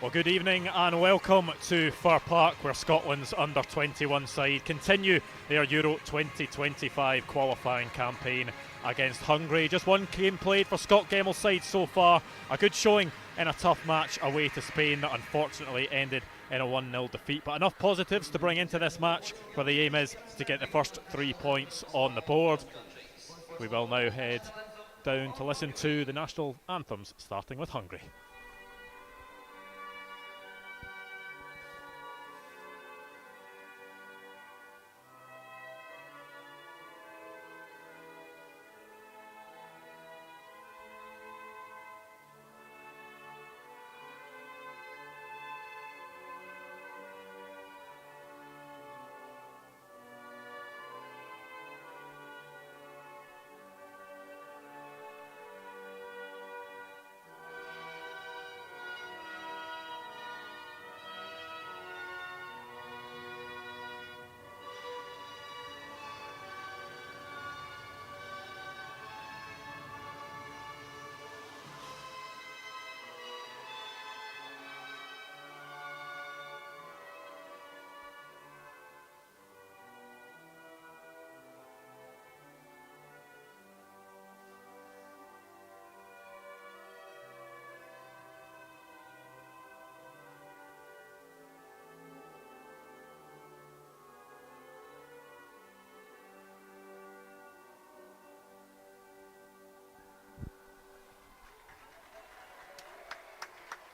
Well, good evening and welcome to Fir Park, where Scotland's Under-21 side continue their Euro 2025 qualifying campaign against Hungary. Just one game played for Scott Gemmell's side so far. A good showing in a tough match away to Spain that unfortunately ended in a 1-0 defeat. But enough positives to bring into this match, where the aim is to get the first 3 points on the board. We will now head down to listen to the national anthems, starting with Hungary.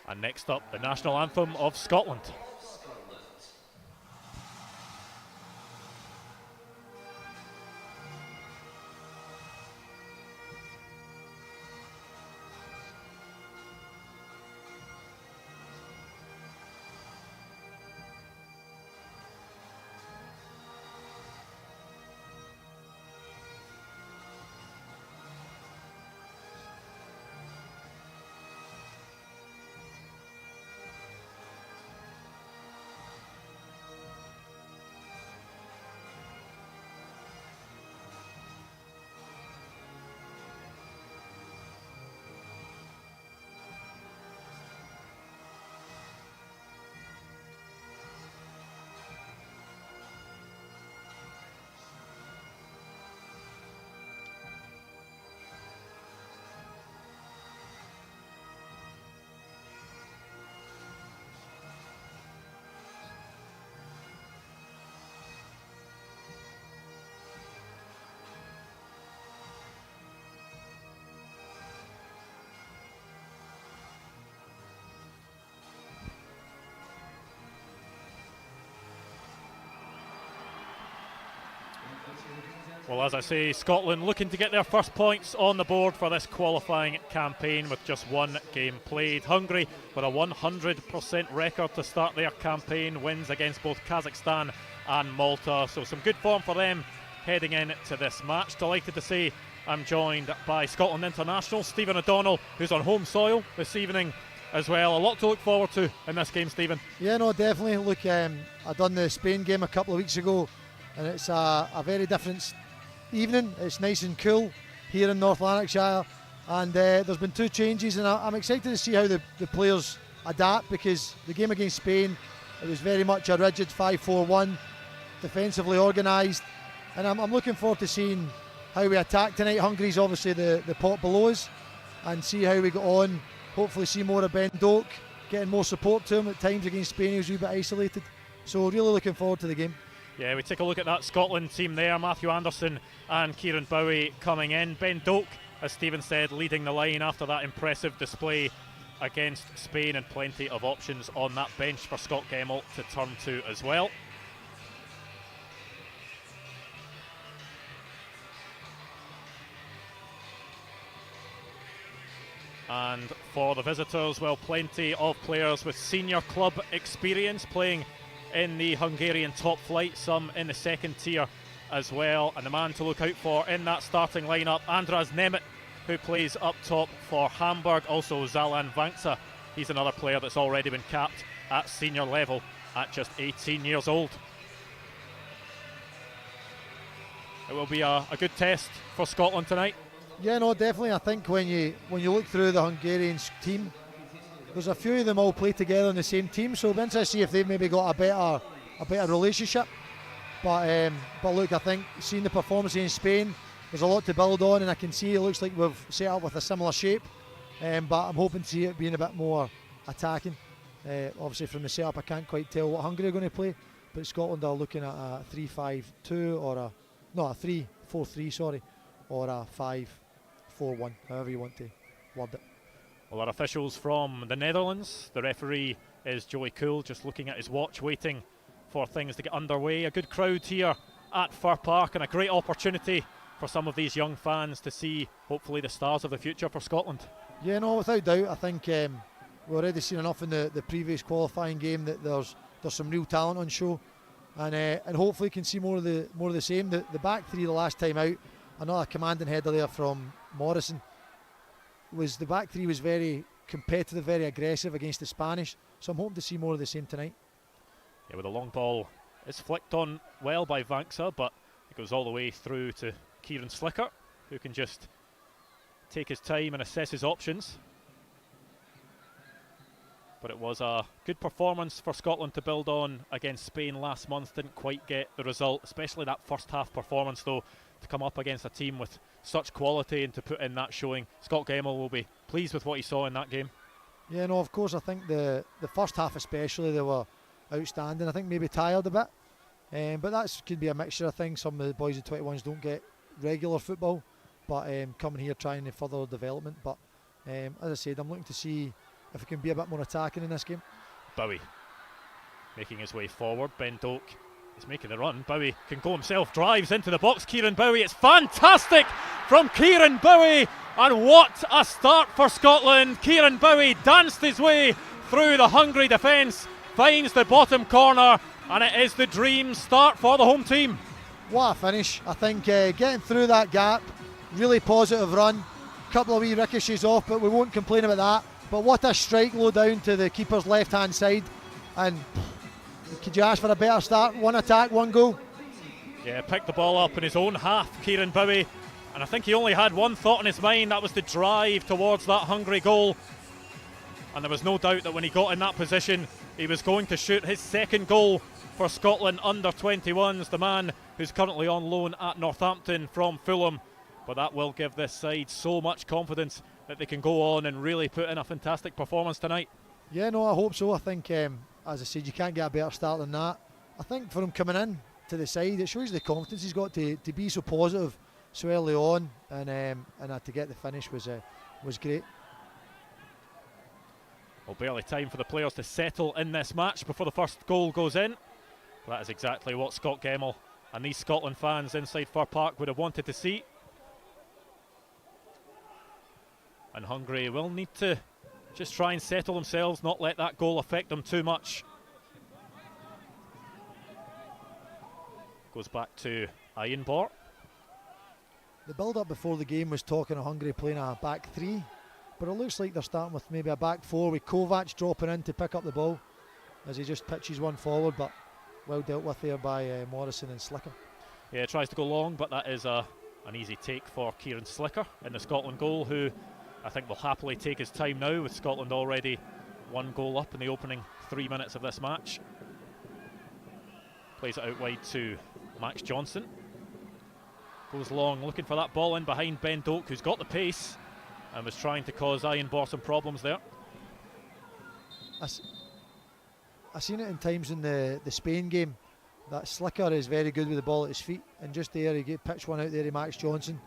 And next up, the national anthem of Scotland. Well, as I say, Scotland looking to get their first points on the board for this qualifying campaign with just one game played. Hungary with a 100% record to start their campaign, wins against both Kazakhstan and Malta. So some good form for them heading into this match. Delighted to say I'm joined by Scotland international Stephen O'Donnell, who's on home soil this evening as well. A lot to look forward to in this game, Stephen. Yeah, no, definitely. Look, I done the Spain game a couple of weeks ago, and it's a very different evening. It's nice and cool here in North Lanarkshire, and there's been 2 changes, and I'm excited to see how the players adapt, because the game against Spain, it was very much a rigid 5-4-1, defensively organised, and I'm looking forward to seeing how we attack tonight. Hungary's obviously the pot below us, and see how we get on. Hopefully see more of Ben Doak, getting more support to him at times against Spain. He was a wee bit isolated, so really looking forward to the game. Yeah, we take a look at that Scotland team there. Matthew Anderson and Kieran Bowie coming in. Ben Doak, as Stephen said, leading the line after that impressive display against Spain, and plenty of options on that bench for Scott Gemmell to turn to as well. And for the visitors, well, plenty of players with senior club experience playing in the Hungarian top flight, some in the second tier as well. And the man to look out for in that starting lineup, Andras Nemeth, who plays up top for Hamburg. Also Zalan Vanksa, he's another player that's already been capped at senior level at just 18 years old. It will be a good test for Scotland tonight. Yeah, no, definitely. I think when you look through the Hungarian team, there's a few of them all play together in the same team, so it'll be interesting to see if they've maybe got a better relationship. But look, I think seeing the performance in Spain, there's a lot to build on, and I can see it looks like we've set up with a similar shape. But I'm hoping to see it being a bit more attacking. Obviously from the setup I can't quite tell what Hungary are going to play, but Scotland are looking at a 3-5-2 or a 3-4-3, sorry, or a 5-4-1, however you want to word it. Well, our officials from the Netherlands, the referee is Joey Cool, just looking at his watch, waiting for things to get underway. A good crowd here at Fir Park, and a great opportunity for some of these young fans to see hopefully the stars of the future for Scotland. Yeah, no, without doubt. I think we've already seen enough in the previous qualifying game that there's some real talent on show, and hopefully can see more of the same. The back three the last time out, another commanding header there from Morrison. The back three was very competitive, very aggressive against the Spanish. So I'm hoping to see more of the same tonight. Yeah, with the long ball, it's flicked on well by Vanksa, but it goes all the way through to Kieran Slicker, who can just take his time and assess his options. But it was a good performance for Scotland to build on against Spain last month. Didn't quite get the result, especially that first half performance though, to come up against a team with such quality and to put in that showing. Scott Gemmell will be pleased with what he saw in that game. Yeah, no, of course. I think the first half especially, they were outstanding. I think maybe tired a bit, but that could be a mixture of things. Some of the boys at 21s don't get regular football, but coming here trying to further development. But as I said, I'm looking to see if it can be a bit more attacking in this game. Bowie making his way forward. Ben Doak is making the run. Bowie can go himself, drives into the box. Kieran Bowie, it's fantastic from Kieran Bowie, and what a start for Scotland. Kieran Bowie danced his way through the Hungary defence, finds the bottom corner, and it is the dream start for the home team. What a finish. I think getting through that gap, really positive run, couple of wee ricochets off, but we won't complain about that. But what a strike low down to the keeper's left hand side, and could you ask for a better start? One attack, one goal. Yeah, picked the ball up in his own half, Kieran Bowie, and I think he only had one thought in his mind, that was to drive towards that Hungary goal. And there was no doubt that when he got in that position, he was going to shoot his second goal for Scotland Under-21s, the man who's currently on loan at Northampton from Fulham. But that will give this side so much confidence that they can go on and really put in a fantastic performance tonight. Yeah, no, I hope so. I think, as I said, you can't get a better start than that. I think for him coming in to the side, it shows the confidence he's got to be so positive so early on, and to get the finish was great. Well, barely time for the players to settle in this match before the first goal goes in. That is exactly what Scott Gemmell and these Scotland fans inside Fir Park would have wanted to see. And Hungary will need to just try and settle themselves, not let that goal affect them too much. Goes back to Ayenbor. The build-up before the game was talking of Hungary playing a back three, but it looks like they're starting with maybe a back four with Kovac dropping in to pick up the ball as he just pitches one forward, but well dealt with there by Morrison and Slicker. Yeah, tries to go long, but that is an easy take for Kieran Slicker in the Scotland goal, who I think will happily take his time now, with Scotland already one goal up in the opening 3 minutes of this match. Plays it out wide to Max Johnson. Goes long, looking for that ball in behind Ben Doak, who's got the pace and was trying to cause Ayenbor some problems there. I've seen it in times in the Spain game that Slicker is very good with the ball at his feet, and just there he pitched one out there to Max Johnson,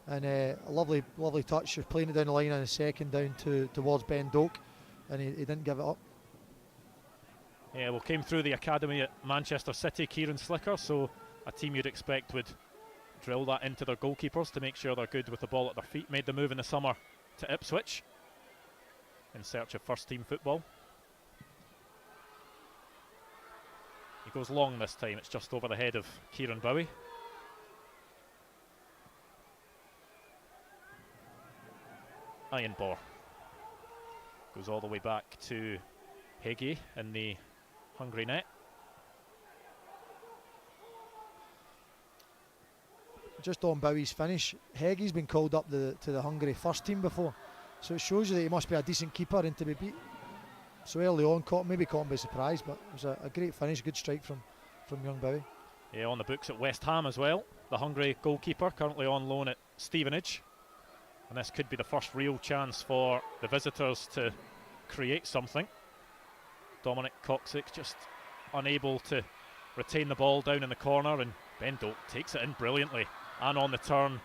and a lovely touch of playing it down the line in a second down towards Ben Doak, and he didn't give it up. Yeah, well, came through the academy at Manchester City, Kieran Slicker, so a team you'd expect would drill that into their goalkeepers to make sure they're good with the ball at their feet. Made the move in the summer to Ipswich in search of first team football. He goes long this time, it's just over the head of Kieran Bowie. Ayenbor goes all the way back to Heggie in the Hungary net. Just on Bowie's finish, Heggie's been called up to the Hungary first team before, so it shows you that he must be a decent keeper and to be beat so early on, maybe caught him by surprise, but it was a great finish, good strike from young Bowie. Yeah, on the books at West Ham as well. The Hungary goalkeeper, currently on loan at Stevenage. And this could be the first real chance for the visitors to create something. Dominic Koksik just unable to retain the ball down in the corner, and Ben Doak takes it in brilliantly. And on the turn,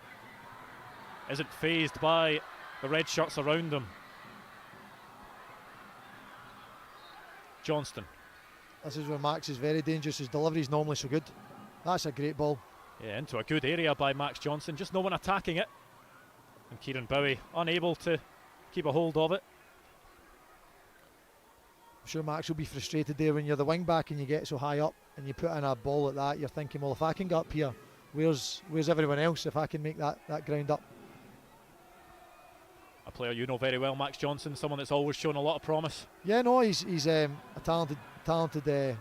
isn't fazed by the red shirts around him. Johnston. This is where Max is very dangerous. His delivery is normally so good. That's a great ball. Yeah, into a good area by Max Johnson, just no one attacking it. And Kieran Bowie unable to keep a hold of it. I'm sure Max will be frustrated there when you're the wing back and you get so high up and you put in a ball like that. You're thinking, well, if I can get up here, where's everyone else if I can make that ground up? A player you know very well, Max Johnson, someone that's always shown a lot of promise. Yeah, no, he's a talented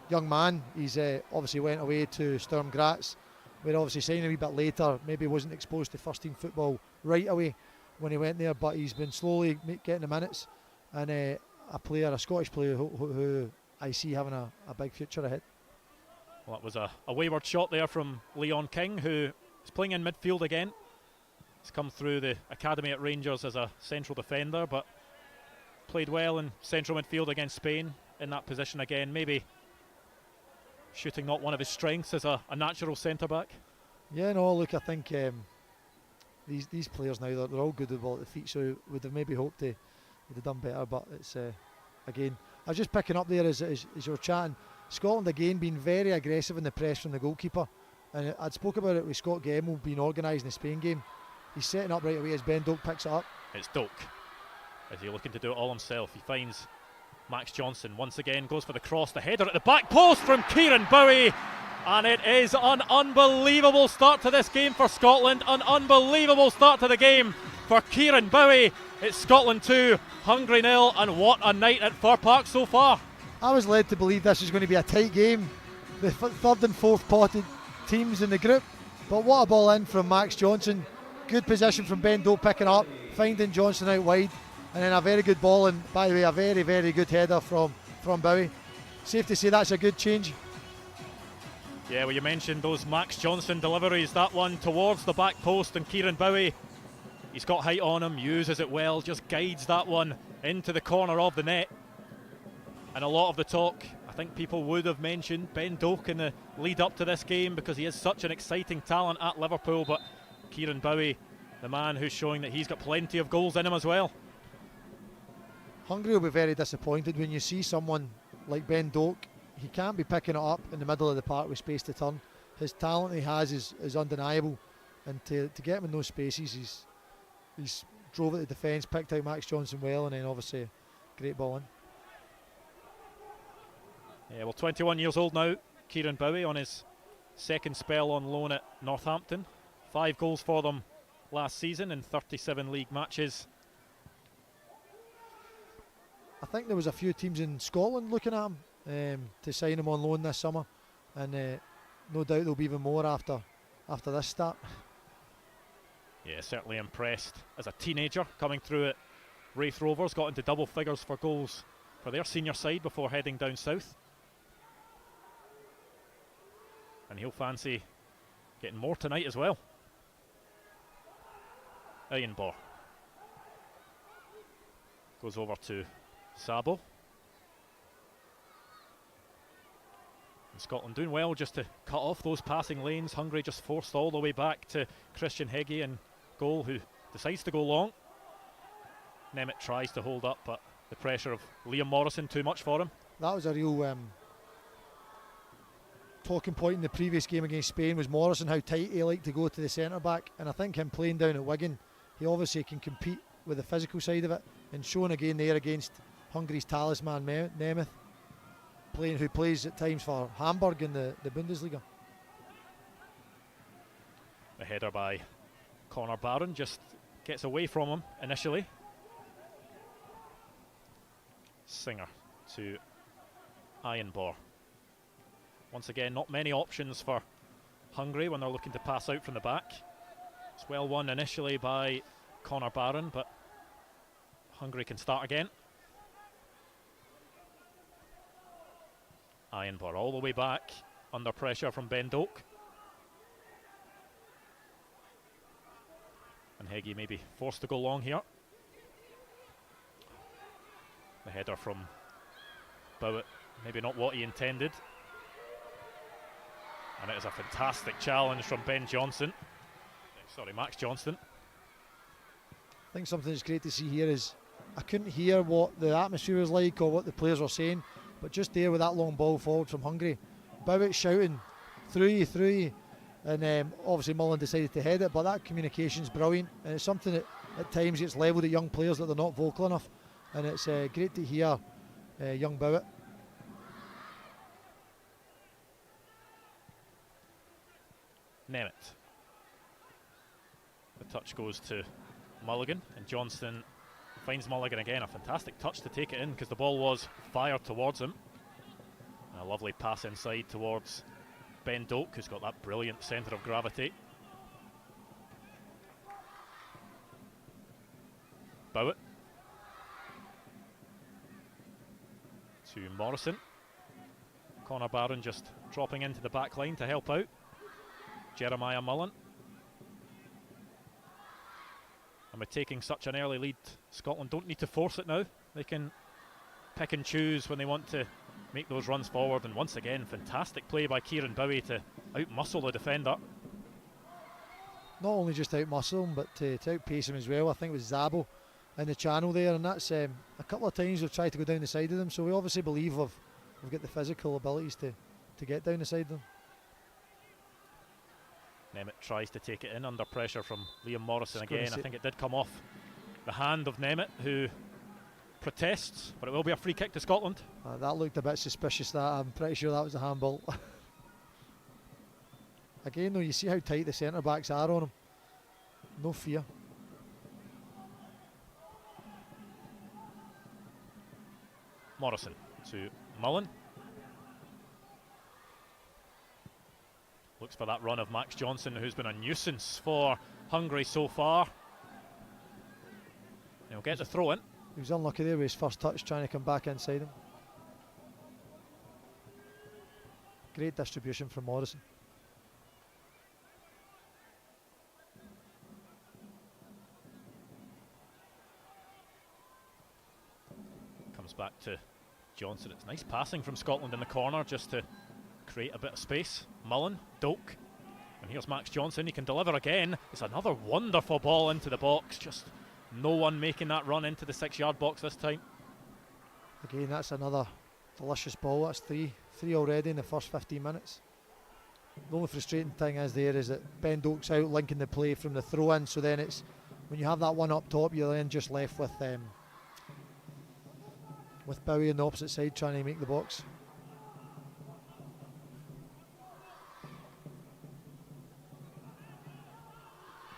young man. He's obviously went away to Sturm Graz. We're obviously signed a wee bit later. Maybe wasn't exposed to first team football right away when he went there, but he's been slowly getting the minutes. And a Scottish player who I see having a big future ahead. Well, that was a wayward shot there from Leon King, who is playing in midfield again. He's come through the academy at Rangers as a central defender, but played well in central midfield against Spain in that position again. Maybe shooting not one of his strengths as a natural centre-back. Yeah, no, look, I think these players now, they're all good with the ball at the feet, so would have maybe hoped they'd have done better, but it's, again, I was just picking up there as you were chatting, Scotland again being very aggressive in the press from the goalkeeper, and I'd spoke about it with Scott Gemmell being organised in the Spain game. He's setting up right away as Ben Doak picks it up. It's Doak. Is he looking to do it all himself? He finds Max Johnson once again, goes for the cross, the header at the back post from Kieran Bowie, and it is an unbelievable start to this game for Scotland, an unbelievable start to the game for Kieran Bowie. It's Scotland 2, Hungary 0, and what a night at Fir Park so far. I was led to believe this was going to be a tight game, the third and fourth potted teams in the group, but what a ball in from Max Johnson. Good position from Ben Doak picking up, finding Johnson out wide, and then a very good ball, and by the way, a very, very good header from Bowie. Safe to say that's a good change. Yeah, well, you mentioned those Max Johnson deliveries, that one towards the back post, and Kieran Bowie, he's got height on him, uses it well, just guides that one into the corner of the net. And a lot of the talk, I think people would have mentioned Ben Doak in the lead up to this game because he is such an exciting talent at Liverpool, but Kieran Bowie, the man who's showing that he's got plenty of goals in him as well. Hungary will be very disappointed when you see someone like Ben Doak. He can't be picking it up in the middle of the park with space to turn. His talent he has is undeniable, and to get him in those spaces, he's drove at the defence, picked out Max Johnson well, and then obviously a great ball in. Yeah, well, 21 years old now, Kieran Bowie, on his second spell on loan at Northampton. 5 goals for them last season in 37 league matches. I think there was a few teams in Scotland looking at him to sign him on loan this summer, and no doubt there'll be even more after this start. Yeah, certainly impressed as a teenager coming through at Wraith Rovers, got into double figures for goals for their senior side before heading down south. And he'll fancy getting more tonight as well. Ironbor goes over to Sabo. And Scotland doing well just to cut off those passing lanes. Hungary just forced all the way back to Christian Heggie in goal, who decides to go long. Nemeth tries to hold up, but the pressure of Liam Morrison too much for him. That was a real talking point in the previous game against Spain, was Morrison, how tight he liked to go to the centre back, and I think him playing down at Wigan, he obviously can compete with the physical side of it, and showing again there against Hungary's talisman Nemeth, who plays at times for Hamburg in the Bundesliga. The header by Conor Barron just gets away from him initially. Singer to Ironbor. Once again, not many options for Hungary when they're looking to pass out from the back. It's well won initially by Conor Barron, but Hungary can start again. Ironbar all the way back, under pressure from Ben Doak. And Heggie maybe forced to go long here. The header from Bowett, maybe not what he intended. And it is a fantastic challenge from Ben Johnson. Sorry, Max Johnston. I think something that's great to see here is I couldn't hear what the atmosphere was like or what the players were saying, but just there with that long ball forward from Hungary, Bowett shouting, through you, and obviously Mullen decided to head it, but that communication's brilliant, and it's something that at times gets levelled at young players that they're not vocal enough, and it's great to hear young Bowett. Nemeth. The touch goes to Mulligan, and Johnston finds Mulligan again. A fantastic touch to take it in because the ball was fired towards him. And a lovely pass inside towards Ben Doak, who's got that brilliant centre of gravity. Bowett to Morrison. Connor Barron just dropping into the back line to help out Jeremiah Mullen. And with taking such an early lead, Scotland don't need to force it now. They can pick and choose when they want to make those runs forward. And once again, fantastic play by Kieran Bowie to outmuscle the defender. Not only just outmuscle him, but to outpace him as well. I think it was Zabo in the channel there, and that's a couple of times we've tried to go down the side of them. So we obviously believe we've got the physical abilities to get down the side of them. Nemeth tries to take it in under pressure from Liam Morrison again. I think it did come off the hand of Nemeth, who protests, but it will be a free kick to Scotland. That looked a bit suspicious. That I'm pretty sure that was a handball. Again though, you see how tight the centre backs are on him. No fear. Morrison to Mullen. Looks for that run of Max Johnson, who's been a nuisance for Hungary so far. He'll get the throw in. He was unlucky there with his first touch, trying to come back inside him. Great distribution from Morrison. Comes back to Johnson. It's nice passing from Scotland in the corner just to create a bit of space. Mullen, Doak, and here's Max Johnson. He can deliver again. It's another wonderful ball into the box. Just no one making that run into the 6-yard box this time. Again, that's another delicious ball. That's three already in the first 15 minutes. The only frustrating thing is that Ben Doak's out linking the play from the throw in, so then it's when you have that one up top, you're then just left with Bowie on the opposite side trying to make the box.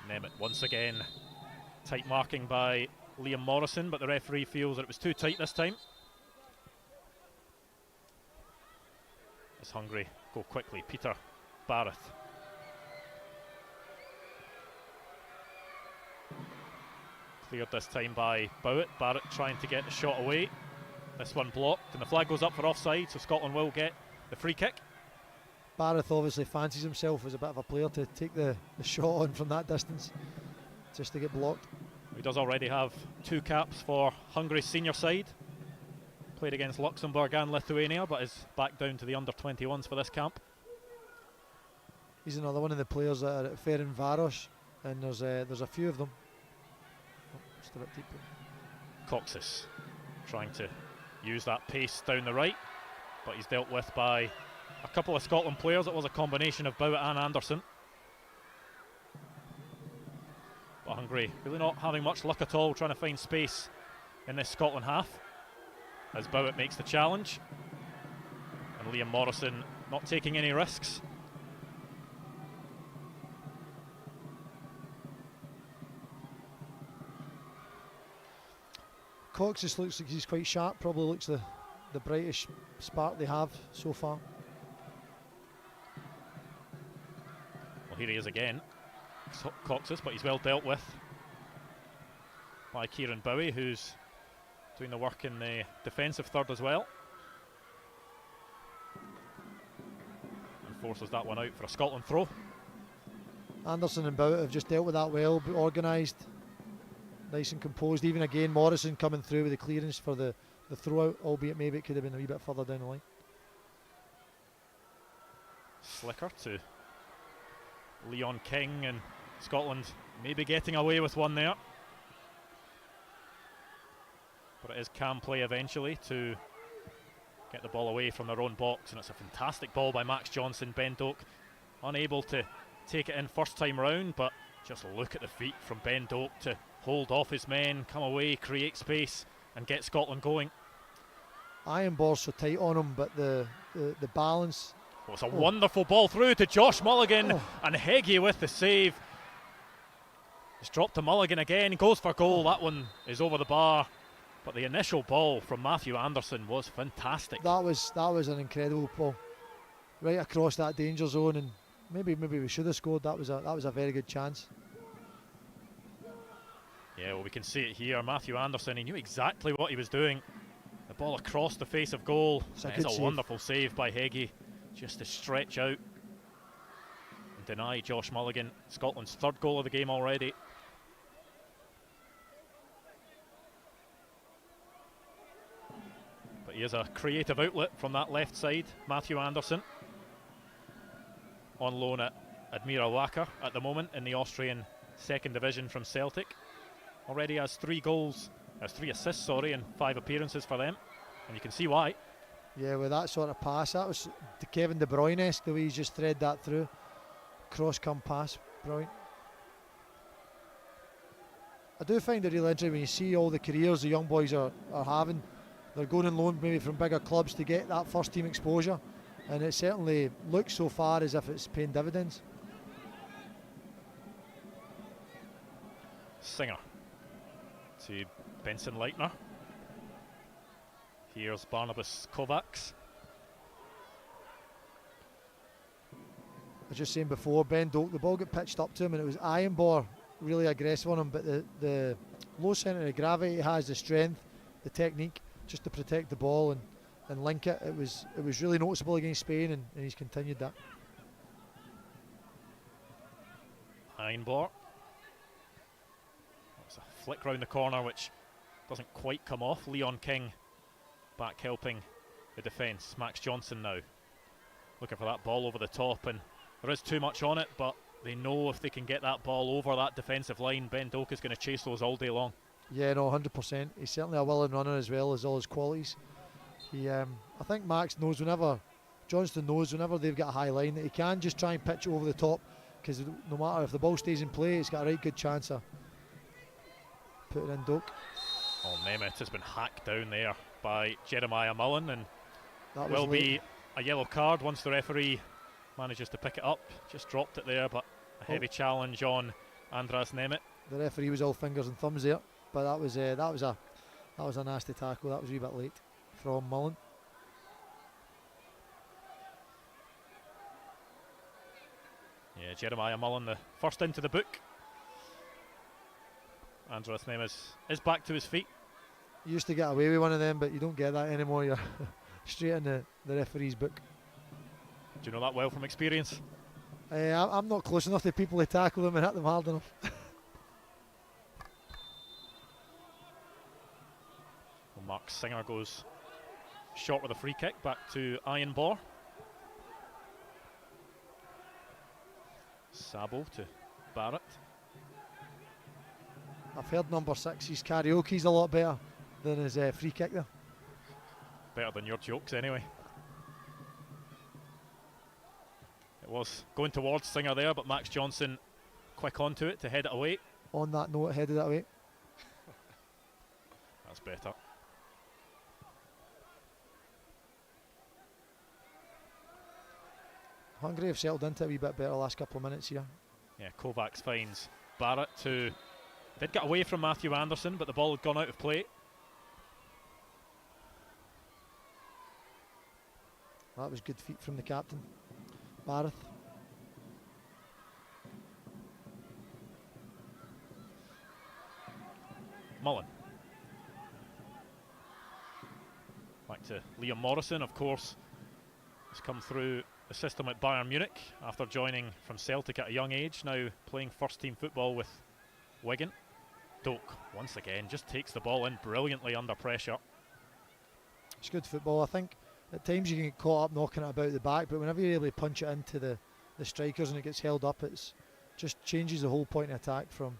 Nemeth once again, tight marking by Liam Morrison, but the referee feels that it was too tight this time. As Hungary go quickly, Peter Barrett. Cleared this time by Bowett. Barrett trying to get the shot away. This one blocked, and the flag goes up for offside, so Scotland will get the free kick. Barrett obviously fancies himself as a bit of a player to take the shot on from that distance, just to get blocked. He does already have 2 caps for Hungary's senior side. Played against Luxembourg and Lithuania, but is back down to the under-21s for this camp. He's another one of the players that are at Fir Park, and there's a few of them. Oh, just a bit deeper. Coxis trying to use that pace down the right, but he's dealt with by a couple of Scotland players. It was a combination of Bowett and Anderson. But Hungary really not having much luck at all trying to find space in this Scotland half, as Bowett makes the challenge, and Liam Morrison not taking any risks. Coxis looks like he's quite sharp, probably looks the brightest spark they have so far. Well, here he is again, Coxis, but he's well dealt with by Kieran Bowie, who's doing the work in the defensive third as well. forces that one out for a Scotland throw. Anderson and Bout have just dealt with that well, but organised, nice and composed. Even again, Morrison coming through with the clearance for the throw out, albeit maybe it could have been a wee bit further down the line. Slicker to Leon King, and Scotland maybe getting away with one there. But it is cam play eventually to get the ball away from their own box, and it's a fantastic ball by Max Johnson. Ben Doak unable to take it in first time round, but just look at the feet from Ben Doak to hold off his men, come away, create space and get Scotland going. Iron ball's so tight on him, but the balance. Oh, it's a wonderful ball through to Josh Mulligan, and Heggie with the save. It's dropped to Mulligan again, goes for goal. That one is over the bar, but the initial ball from Matthew Anderson was fantastic. That was an incredible ball, right across that danger zone, and maybe we should have scored. That was a very good chance. Yeah, well, we can see it here. Matthew Anderson, he knew exactly what he was doing. The ball across the face of goal. It's a wonderful save by Heggie, just to stretch out and deny Josh Mulligan Scotland's third goal of the game already. But he has a creative outlet from that left side. Matthew Anderson, on loan at Admira Wacker at the moment in the Austrian second division from Celtic. Already has 3 assists, and 5 appearances for them, and you can see why. Yeah, with that sort of pass, that was the Kevin De Bruyne-esque, the way he's just thread that through. Cross-come pass, brilliant. I do find it really interesting when you see all the careers the young boys are having. They're going on loan maybe from bigger clubs to get that first team exposure, and it certainly looks so far as if it's paying dividends. Singer to Benson Leitner. Here's Barnabas Kovacs. I was just saying before, Ben Doak, the ball got pitched up to him and it was Ironbor really aggressive on him, but the low centre of gravity has the strength, the technique just to protect the ball and link it. It was really noticeable against Spain, and he's continued that. Ironbor. That's a flick round the corner which doesn't quite come off. Leon King back helping the defence. Max Johnson now looking for that ball over the top, and there is too much on it, but they know if they can get that ball over that defensive line, Ben Doak is going to chase those all day long. Yeah, no, 100%. He's certainly a willing runner as well as all his qualities. I think Max knows Johnston knows whenever they've got a high line that he can just try and pitch it over the top, because no matter if the ball stays in play, it's got a right good chance of putting in Doak. Oh, Nemeth has been hacked down there by Jeremiah Mullen, and that will be a yellow card once the referee manages to pick it up. Just dropped it there, but a heavy challenge on Andras Nemeth. The referee was all fingers and thumbs there, but that was a nasty tackle. That was a wee bit late from Mullen. Yeah, Jeremiah Mullen, the first into the book. Andras Nemeth is back to his feet. You used to get away with one of them, but you don't get that anymore. You're straight in the referee's book. Do you know that well from experience? I'm not close enough to people to tackle them and hit them hard enough. Well, Mark Singer goes short with a free kick back to Ironbor. Sabo to Barrett. I've heard number 6's karaoke's a lot better than his free kick there. Better than your jokes anyway. It was going towards Singer there, but Max Johnson quick onto it to head it away. On that note, headed it away. That's better. Hungary have settled into it a wee bit better the last couple of minutes here. Yeah, Kovacs finds Barrett to... Did get away from Matthew Anderson, but the ball had gone out of play. That was good feet from the captain, Barrett. Mullen. Back to Liam Morrison, of course. Has come through the system at Bayern Munich after joining from Celtic at a young age, now playing first team football with Wigan. Doak, once again, just takes the ball in brilliantly under pressure. It's good football. I think at times you can get caught up knocking it about the back, but whenever you're able to punch it into the strikers and it gets held up, it's just changes the whole point of attack from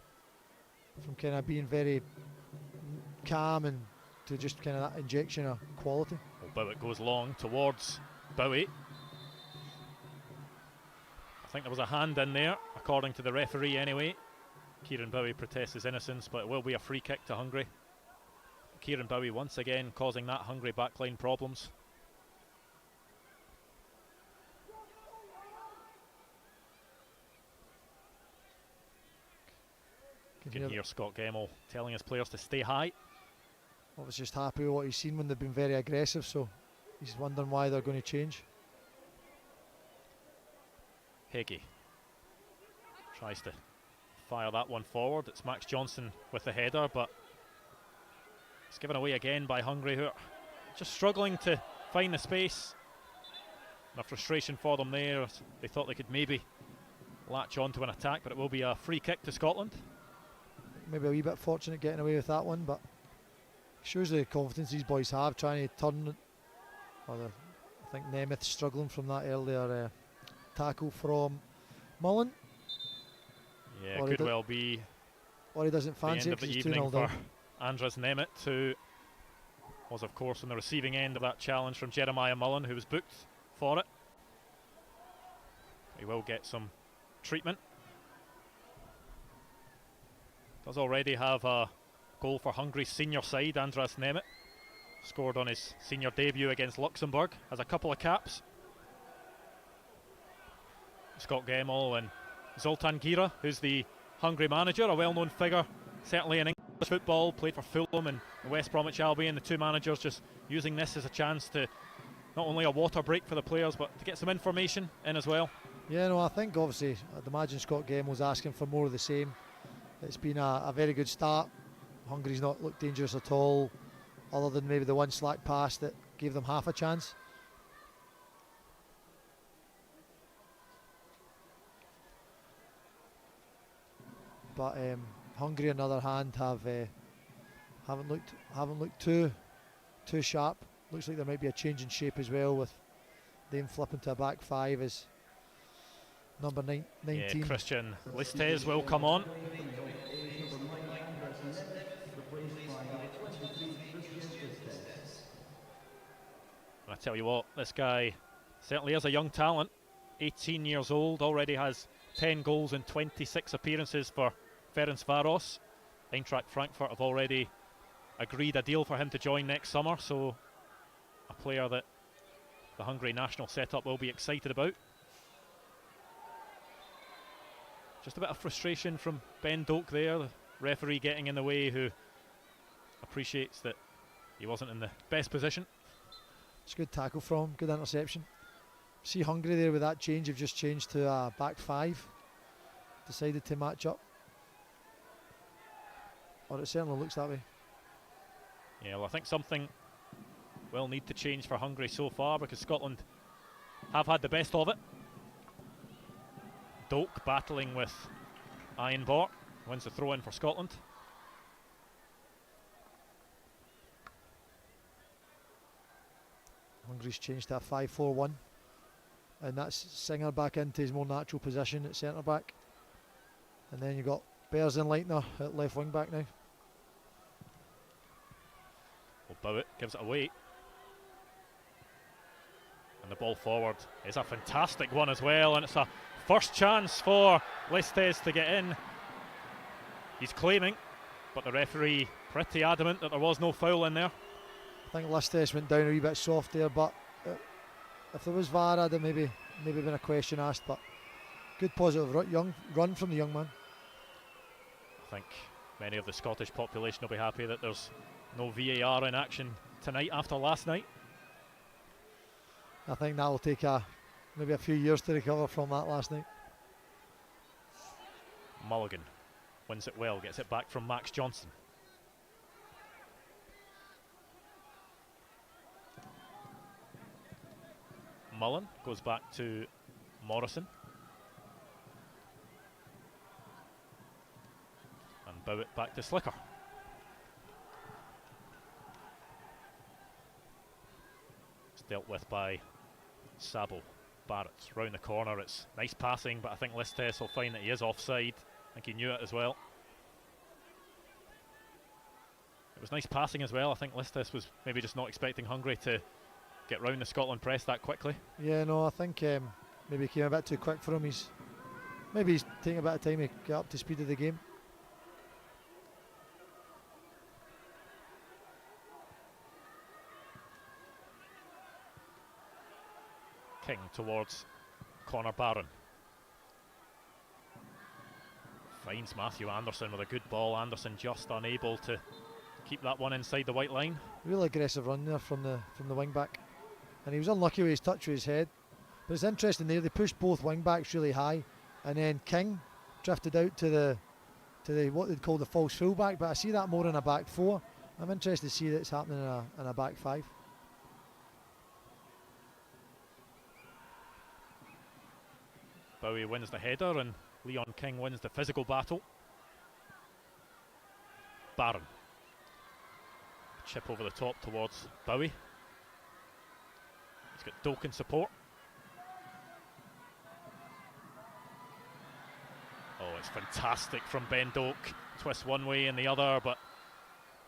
kind of being very calm and to just kind of that injection of quality. Well, Bowitt goes long towards Bowie. I think there was a hand in there, according to the referee anyway. Kieran Bowie protests his innocence, but it will be a free kick to Hungary. Kieran Bowie once again causing that Hungary backline problems. You can hear Scott Gemmell telling his players to stay high. I was just happy with what he's seen when they've been very aggressive, so he's wondering why they're going to change. Heggie tries to fire that one forward. It's Max Johnson with the header, but it's given away again by Hungary, who are just struggling to find the space. And a frustration for them there. They thought they could maybe latch on to an attack, but it will be a free kick to Scotland. Maybe a wee bit fortunate getting away with that one, but shows the confidence these boys have trying to turn. I think Nemeth struggling from that earlier tackle from Mullen. Yeah, could well be. Or he doesn't fancy the end of the evening for Andras Nemeth, who was, of course, on the receiving end of that challenge from Jeremiah Mullen, who was booked for it. He will get some treatment. Does already have a goal for Hungary's senior side. Andras Nemeth scored on his senior debut against Luxembourg, has a couple of caps. Scott Gemmell and Zoltan Gira, who's the Hungary manager, a well-known figure certainly in English football, played for Fulham and West Bromwich Albion. The two managers just using this as a chance to not only a water break for the players, but to get some information in as well. Yeah, no, I think obviously I'd imagine Scott Gemmell's asking for more of the same. It's been a very good start. Hungary's not looked dangerous at all, other than maybe the one slack pass that gave them half a chance. But Hungary, on the other hand, haven't looked too sharp. Looks like there might be a change in shape as well, with them flipping to a back five as number 19. Yeah, Christian Listes will come on. And I tell you what, this guy certainly is a young talent. 18 years old, already has 10 goals in 26 appearances for Ferencváros. Eintracht Frankfurt have already agreed a deal for him to join next summer, so a player that the Hungary national setup will be excited about. Just a bit of frustration from Ben Doak there, the referee getting in the way, who appreciates that he wasn't in the best position. It's a good tackle from him, good interception. See Hungary there with that change, have just changed to a back five. Decided to match up. Or it certainly looks that way. Yeah, well, I think something will need to change for Hungary so far, because Scotland have had the best of it. Doak battling with Ironbor, wins the throw in for Scotland. Hungary's changed to a 5-4-1, and that's Singer back into his more natural position at centre back. And then you've got Bersenleitner at left wing back now. Well, Bowitt gives it away. And the ball forward is a fantastic one as well, and it's a first chance for Listes to get in. He's claiming, but the referee pretty adamant that there was no foul in there. I think Listes went down a wee bit soft there, but if there was VAR, there maybe been a question asked, but good positive run from the young man. I think many of the Scottish population will be happy that there's no VAR in action tonight after last night. I think that will take maybe a few years to recover from that last night. Mulligan wins it well, gets it back from Max Johnson. Mullen, goes back to Morrison. And Bowett back to Slicker. It's dealt with by Sabo. Barrett's round the corner. It's nice passing, but I think Listes will find that he is offside. I think he knew it as well. It was nice passing as well. I think Listes was maybe just not expecting Hungary to get round the Scotland press that quickly. Yeah, no, I think maybe he came a bit too quick for him. Maybe he's taking a bit of time to get up to speed of the game. King towards Connor Barron. Finds Matthew Anderson with a good ball. Anderson just unable to keep that one inside the white line. Real aggressive run there from the wing back, and he was unlucky with his touch with his head. But it's interesting there, they pushed both wing backs really high, and then King drifted out to the what they'd call the false fullback. But I see that more in a back four. I'm interested to see that it's happening in a back five. Bowie wins the header and Leon King wins the physical battle. Barron. Chip over the top towards Bowie. He's got Doak in support. Oh, it's fantastic from Ben Doak. Twists one way and the other, but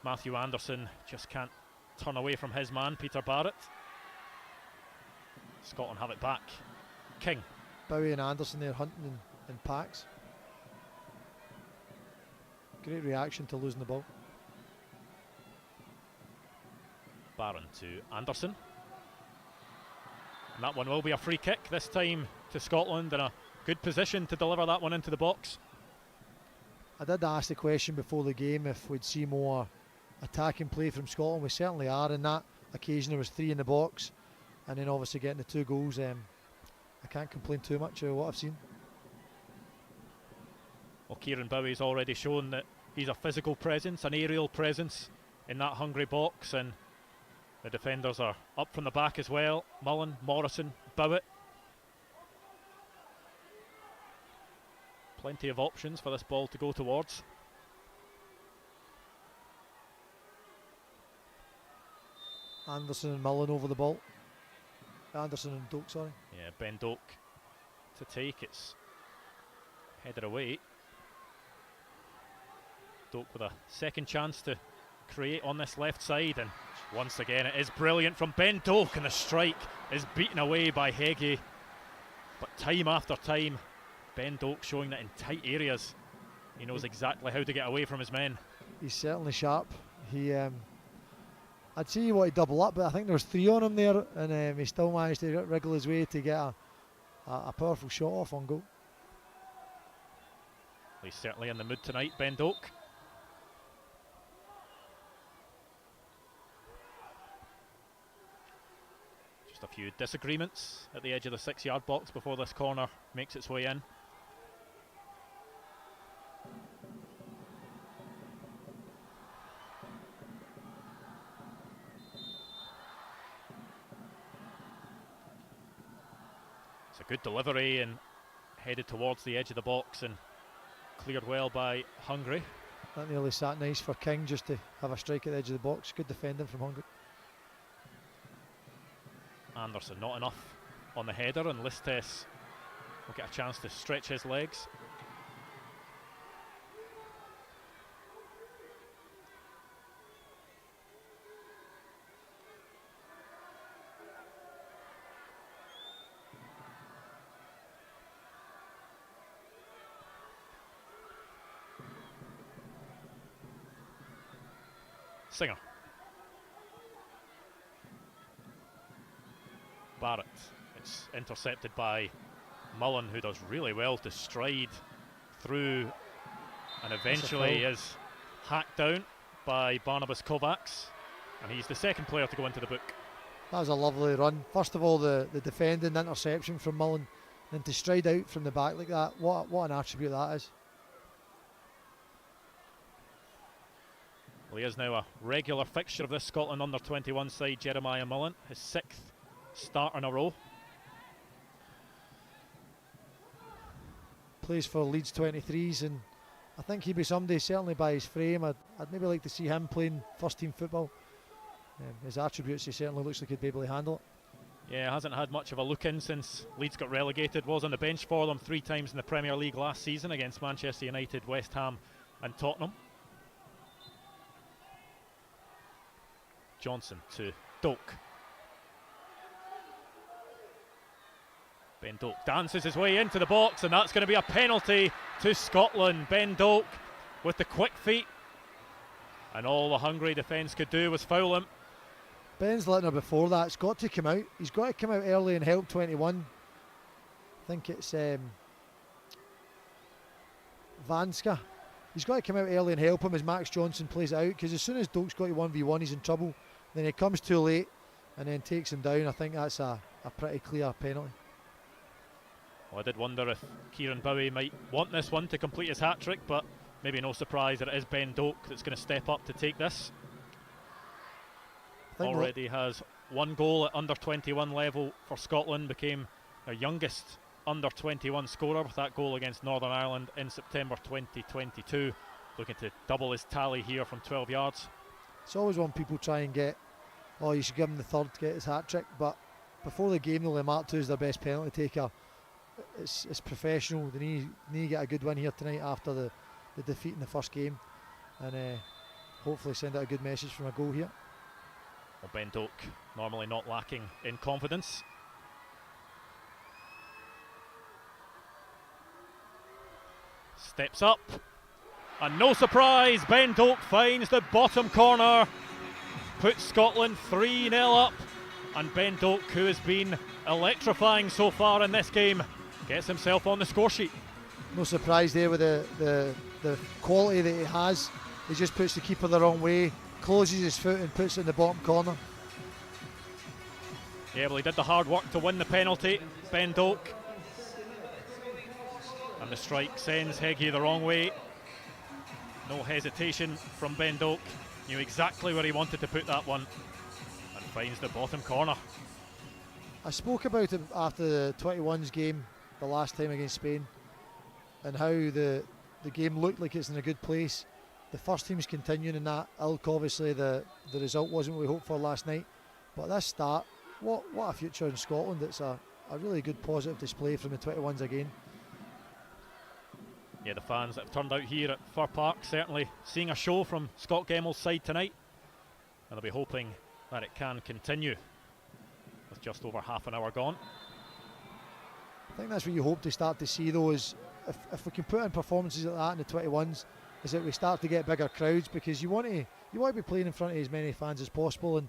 Matthew Anderson just can't turn away from his man, Peter Barrett. Scotland have it back. King. Bowie and Anderson there hunting in packs. Great reaction to losing the ball. Barron to Anderson. And that one will be a free kick, this time to Scotland, in a good position to deliver that one into the box. I did ask the question before the game if we'd see more attacking play from Scotland. We certainly are. In that occasion there was 3 in the box, and then obviously getting the 2 goals. I can't complain too much of what I've seen. Well, Kieran Bowie's already shown that he's a physical presence, an aerial presence in that Hungary box, and the defenders are up from the back as well. Mullen, Morrison, Bowett. Plenty of options for this ball to go towards. Anderson and Mullen over the ball. Anderson and Doak, sorry. Yeah, Ben Doak to take. It's headed away. Doak with a second chance to create on this left side, and once again it is brilliant from Ben Doak, and the strike is beaten away by Heggie. But time after time, Ben Doak showing that in tight areas he knows exactly how to get away from his men. He's certainly sharp. I'd say he wanted to double up, but I think there was 3 on him there, and he still managed to wriggle his way to get a powerful shot off on goal. He's certainly in the mood tonight, Ben Doak. Just a few disagreements at the edge of the 6-yard box before this corner makes its way in. It's a good delivery and headed towards the edge of the box and cleared well by Hungary. That nearly sat nice for King just to have a strike at the edge of the box. Good defending from Hungary. Anderson not enough on the header, and Listes will get a chance to stretch his legs. Singer. Barrett. It's intercepted by Mullen, who does really well to stride through and eventually is hacked down by Barnabas Kovacs, and he's the second player to go into the book. That was a lovely run. First of all, the defending interception from Mullen, then to stride out from the back like that. What an attribute that is. Well, he is now a regular fixture of this Scotland under-21 side, Jeremiah Mullen, his 6th start in a row. plays for Leeds 23s, and I think he'd be somebody, certainly by his frame, I'd maybe like to see him playing first team football. His attributes, he certainly looks like he'd be able to handle it. Yeah, hasn't had much of a look in since Leeds got relegated. Was on the bench for them 3 times in the Premier League last season against Manchester United, West Ham and Tottenham. Johnson to Doak. Ben Doak dances his way into the box, and that's going to be a penalty to Scotland. Ben Doak with the quick feet, and all the Hungary defence could do was foul him. Ben's letting her before that. It's got to come out. He's got to come out early and help 21. I think it's Vanska. He's got to come out early and help him as Max Johnson plays it out, because as soon as Doak's got to 1v1, he's in trouble. Then he comes too late and then takes him down. I think that's a pretty clear penalty. Well, I did wonder if Kieran Bowie might want this one to complete his hat-trick, but maybe no surprise that it is Ben Doak that's going to step up to take this. Already has 1 goal at under-21 level for Scotland, became their youngest under-21 scorer with that goal against Northern Ireland in September 2022. Looking to double his tally here from 12 yards. It's always when people try and get, oh, you should give him the third to get his hat-trick, but before the game, they'll mark 2 as their best penalty taker. It's professional. They need to get a good win here tonight after the defeat in the first game, and hopefully send out a good message from a goal here. Well, Ben Doak normally not lacking in confidence. Steps up, and no surprise, Ben Doak finds the bottom corner, puts Scotland 3-0 up, and Ben Doak, who has been electrifying so far in this game, gets himself on the score sheet. No surprise there with the quality that he has. He just puts the keeper the wrong way, closes his foot and puts it in the bottom corner. Yeah, well, he did the hard work to win the penalty, Ben Doak. And the strike sends Heggie the wrong way. No hesitation from Ben Doak. Knew exactly where he wanted to put that one, and finds the bottom corner. I spoke about it after the 21s game the last time against Spain, and how the game looked like it's in a good place. The first team's continuing in that ilk. Obviously the result wasn't what we hoped for last night, but this start, what a future in Scotland. It's a really good positive display from the 21s again. Yeah, the fans that have turned out here at Fir Park certainly seeing a show from Scott Gemmell's side tonight, and they'll be hoping that it can continue with just over half an hour gone. I think that's what you hope to start to see, though, is if we can put in performances like that in the 21s, is that we start to get bigger crowds, because you want to be playing in front of as many fans as possible,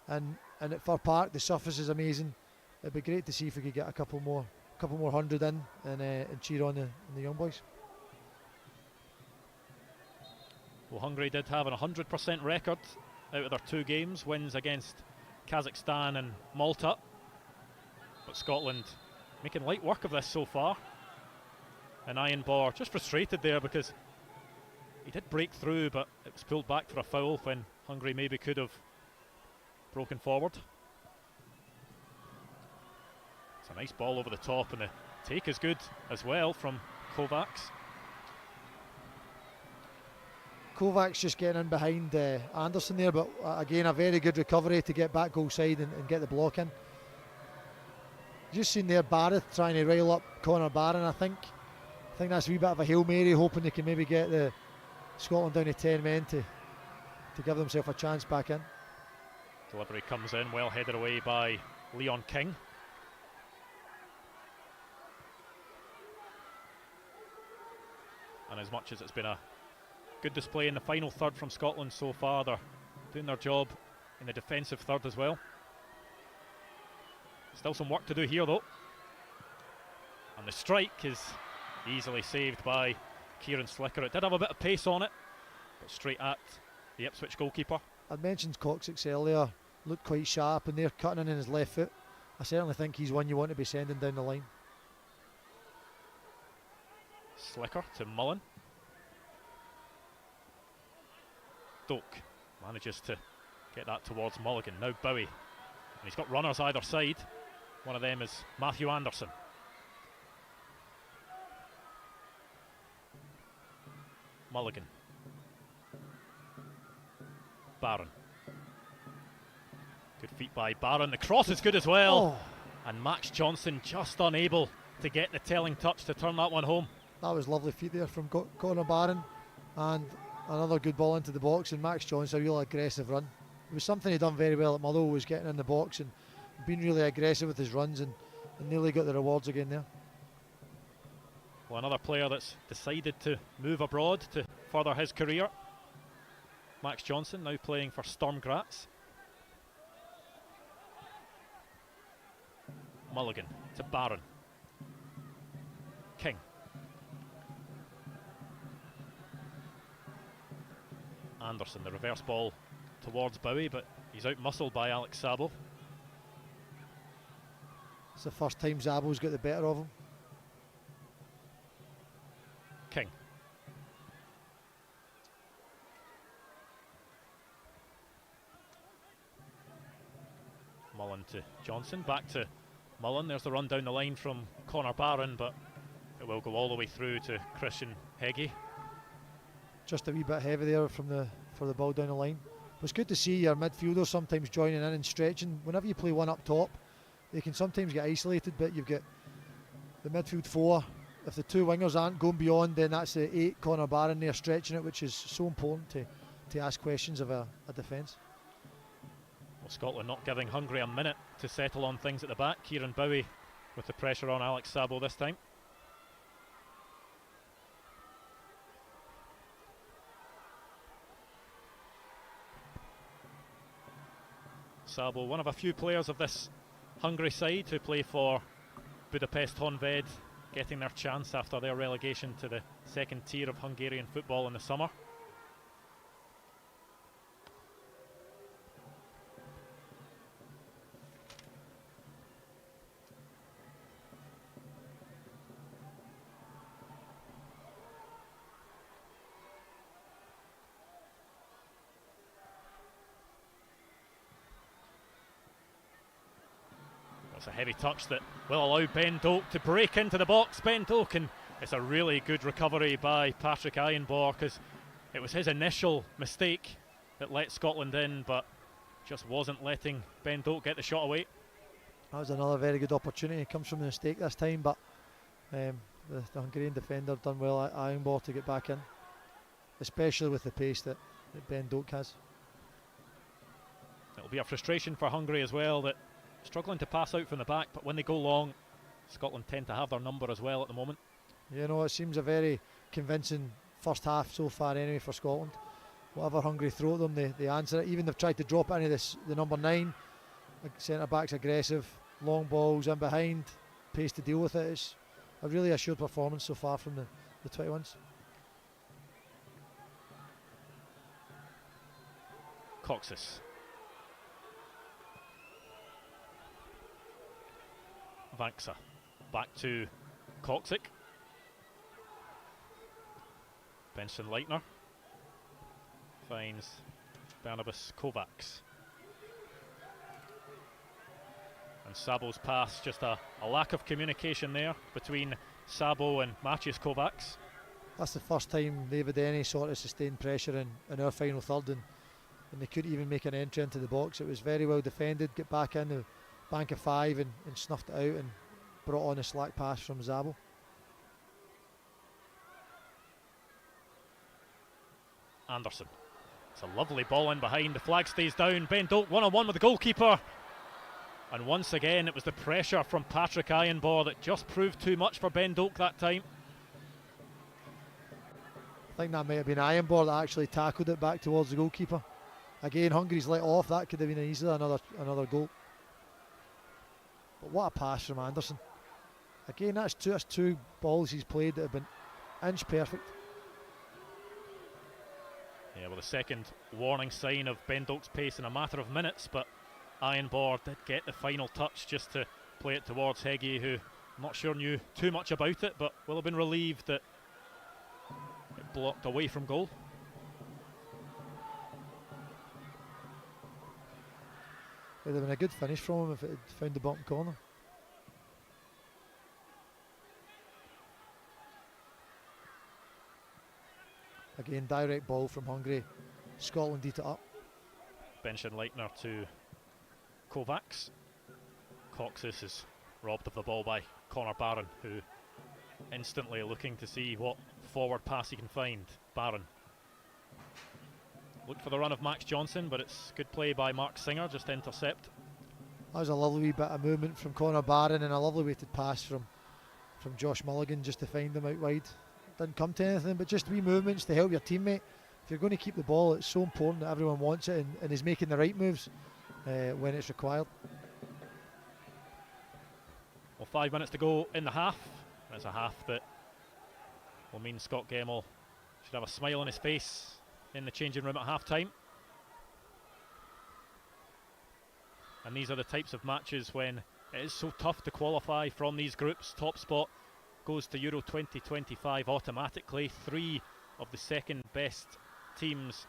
and at Fir Park the surface is amazing. It'd be great to see if we could get a couple more hundred in and cheer on the young boys. Well, Hungary did have an 100% record out of their 2 games, wins against Kazakhstan and Malta, but Scotland making light work of this so far. And Ironbor just frustrated there, because he did break through, but it was pulled back for a foul when Hungary maybe could have broken forward. It's a nice ball over the top, and the take is good as well from Kovacs. Kovacs just getting in behind Anderson there, but again a very good recovery to get back goal side and get the block in. Just seen there Barrett trying to rile up Conor Barron. I think that's a wee bit of a Hail Mary, hoping they can maybe get the Scotland down to 10 men to give themselves a chance back in. Delivery comes in, well headed away by Leon King. And as much as it's been a good display in the final third from Scotland so far, they're doing their job in the defensive third as well. Still some work to do here though. And the strike is easily saved by Kieran Slicker. It did have a bit of pace on it, but straight at the Ipswich goalkeeper. I'd mentioned Coccyx earlier, looked quite sharp, and they're cutting in his left foot. I certainly think he's one you want to be sending down the line. Slicker to Mullen. Doak manages to get that towards Mulligan. Now Bowie, and he's got runners either side. One of them is Matthew Anderson. Mulligan. Barron. Good feet by Barron. The cross is good as well. And Max Johnson just unable to get the telling touch to turn that one home. That was lovely feet there from Conor Barron, and another good ball into the box, and Max Johnson, a real aggressive run. It was something he'd done very well at Motherwell, was getting in the box and being really aggressive with his runs, and nearly got the rewards again there. Well, another player that's decided to move abroad to further his career. Max Johnson now playing for Sturm Graz. Mulligan to Barron. King. Anderson, the reverse ball towards Bowie, but he's out-muscled by Alex Sabo. It's the first time Zabo's got the better of him. King. Mullen to Johnson, back to Mullen. There's the run down the line from Conor Barron, but it will go all the way through to Christian Heggie. Just a wee bit heavy there for the ball down the line. It's good to see your midfielders sometimes joining in and stretching. Whenever you play one up top, they can sometimes get isolated, but you've got the midfield four. If the two wingers aren't going beyond, then that's the 8 Conor Barron there stretching it, which is so important to ask questions of a defence. Well, Scotland not giving Hungary a minute to settle on things at the back. Kieran Bowie with the pressure on Alex Sabo this time. Sabo, one of a few players of this Hungary side who play for Budapest Honvéd, getting their chance after their relegation to the second tier of Hungarian football in the summer. It's a heavy touch that will allow Ben Doak to break into the box. Ben Doak, and it's a really good recovery by Patrick Ironbor, because it was his initial mistake that let Scotland in, but just wasn't letting Ben Doak get the shot away. That was another very good opportunity. It comes from the mistake this time, but the Hungarian defender done well at Ironbor to get back in, especially with the pace that Ben Doak has. It'll be a frustration for Hungary as well, that struggling to pass out from the back, but when they go long, Scotland tend to have their number as well at the moment. You know, it seems a very convincing first half so far anyway for Scotland. Whatever Hungary throw at them, they answer it. Even they've tried to drop it into the number 9. Centre back's aggressive, long balls in behind, pace to deal with it. It's a really assured performance so far from the 21s. Coxis. Vanksa back to Koksik. Benson Leitner finds Barnabas Kovacs. And Sabo's pass, just a lack of communication there between Sabo and Maciej Kovacs. That's the first time they've had any sort of sustained pressure in our final third, and they couldn't even make an entry into the box. It was very well defended, get back in the bank of 5 and snuffed it out and brought on a slack pass from Sabo. Anderson. It's a lovely ball in behind. The flag stays down. Ben Doak 1-on-1 with the goalkeeper. And once again, it was the pressure from Patrick Ironbor that just proved too much for Ben Doak that time. I think that might have been Ironbor that actually tackled it back towards the goalkeeper. Again, Hungary's let off. That could have been easily another goal. But what a pass from Anderson. Again, that's two balls he's played that have been inch perfect. Yeah, well, the second warning sign of Ben Doak's pace in a matter of minutes, but Ironbor did get the final touch just to play it towards Heggie, who I'm not sure knew too much about it, but will have been relieved that it blocked away from goal. It would have been a good finish from him if it had found the bottom corner. Again, direct ball from Hungary. Scotland eat it up. Benson Leitner to Kovacs. Coxis is robbed of the ball by Connor Barron, who instantly looking to see what forward pass he can find. Barron looked for the run of Max Johnson, but it's good play by Mark Singer, just to intercept. That was a lovely wee bit of movement from Connor Barron and a lovely weighted pass from Josh Mulligan just to find them out wide. Didn't come to anything, but just wee movements to help your teammate. If you're going to keep the ball, it's so important that everyone wants it and is making the right moves when it's required. Well, 5 minutes to go in the half. It's a half that will mean Scott Gemmell should have a smile on his face in the changing room at half time. And these are the types of matches when it is so tough to qualify from these groups. Top spot goes to Euro 2025 automatically. 3 of the second best teams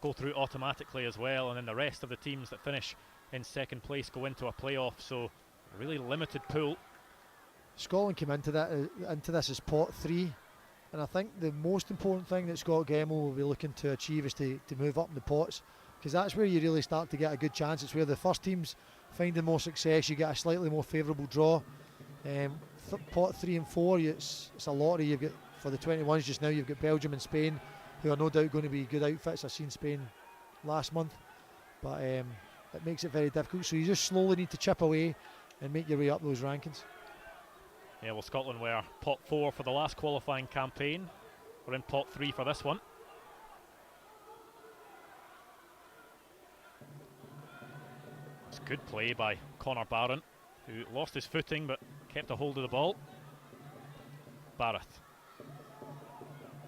go through automatically as well, and then the rest of the teams that finish in second place go into a playoff. So a really limited pool. Scotland came into this as pot 3, and I think the most important thing that Scott Gemmell will be looking to achieve is to move up in the pots, because that's where you really start to get a good chance. It's where the first teams finding more success, you get a slightly more favourable draw. Pot 3 and 4, it's a lottery. You've got for the 21s just now, you've got Belgium and Spain, who are no doubt going to be good outfits. I've seen Spain last month, but it makes it very difficult. So you just slowly need to chip away and make your way up those rankings. Yeah, well, Scotland were pot 4 for the last qualifying campaign. We're in pot 3 for this one. It's good play by Connor Barron, who lost his footing but kept a hold of the ball. Barrett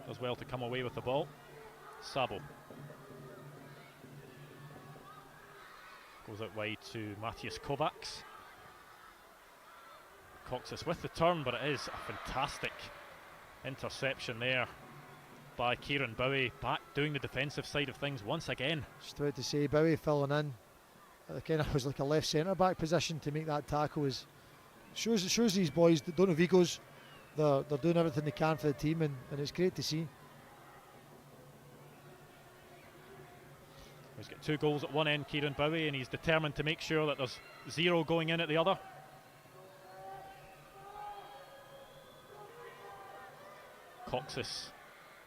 does well to come away with the ball. Sabo goes out wide to Matthias Kovacs. Coxis with the turn, but it is a fantastic interception there by Kieran Bowie, back doing the defensive side of things once again. Just about to say, Bowie filling in. It kind of was like a left centre back position to make that tackle. Shows these boys that don't have egos. They're doing everything they can for the team, and it's great to see. He's got 2 goals at one end, Kieran Bowie, and he's determined to make sure that there's 0 going in at the other. Coxis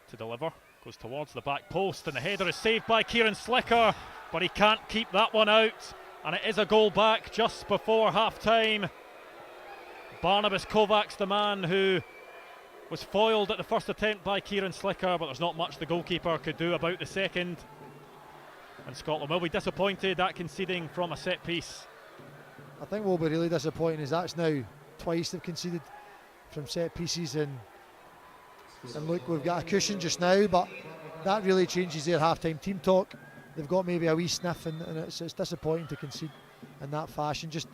to deliver, goes towards the back post, and the header is saved by Kieran Slicker, but he can't keep that one out, and it is a goal back just before half time. Barnabas Kovacs, the man who was foiled at the first attempt by Kieran Slicker, but there's not much the goalkeeper could do about the second, and Scotland will be disappointed at conceding from a set piece. I think what will be really disappointing is that's now twice they've conceded from set pieces, and look, we've got a cushion just now, but that really changes their half-time team talk. They've got maybe a wee sniff, and it's disappointing to concede in that fashion. Just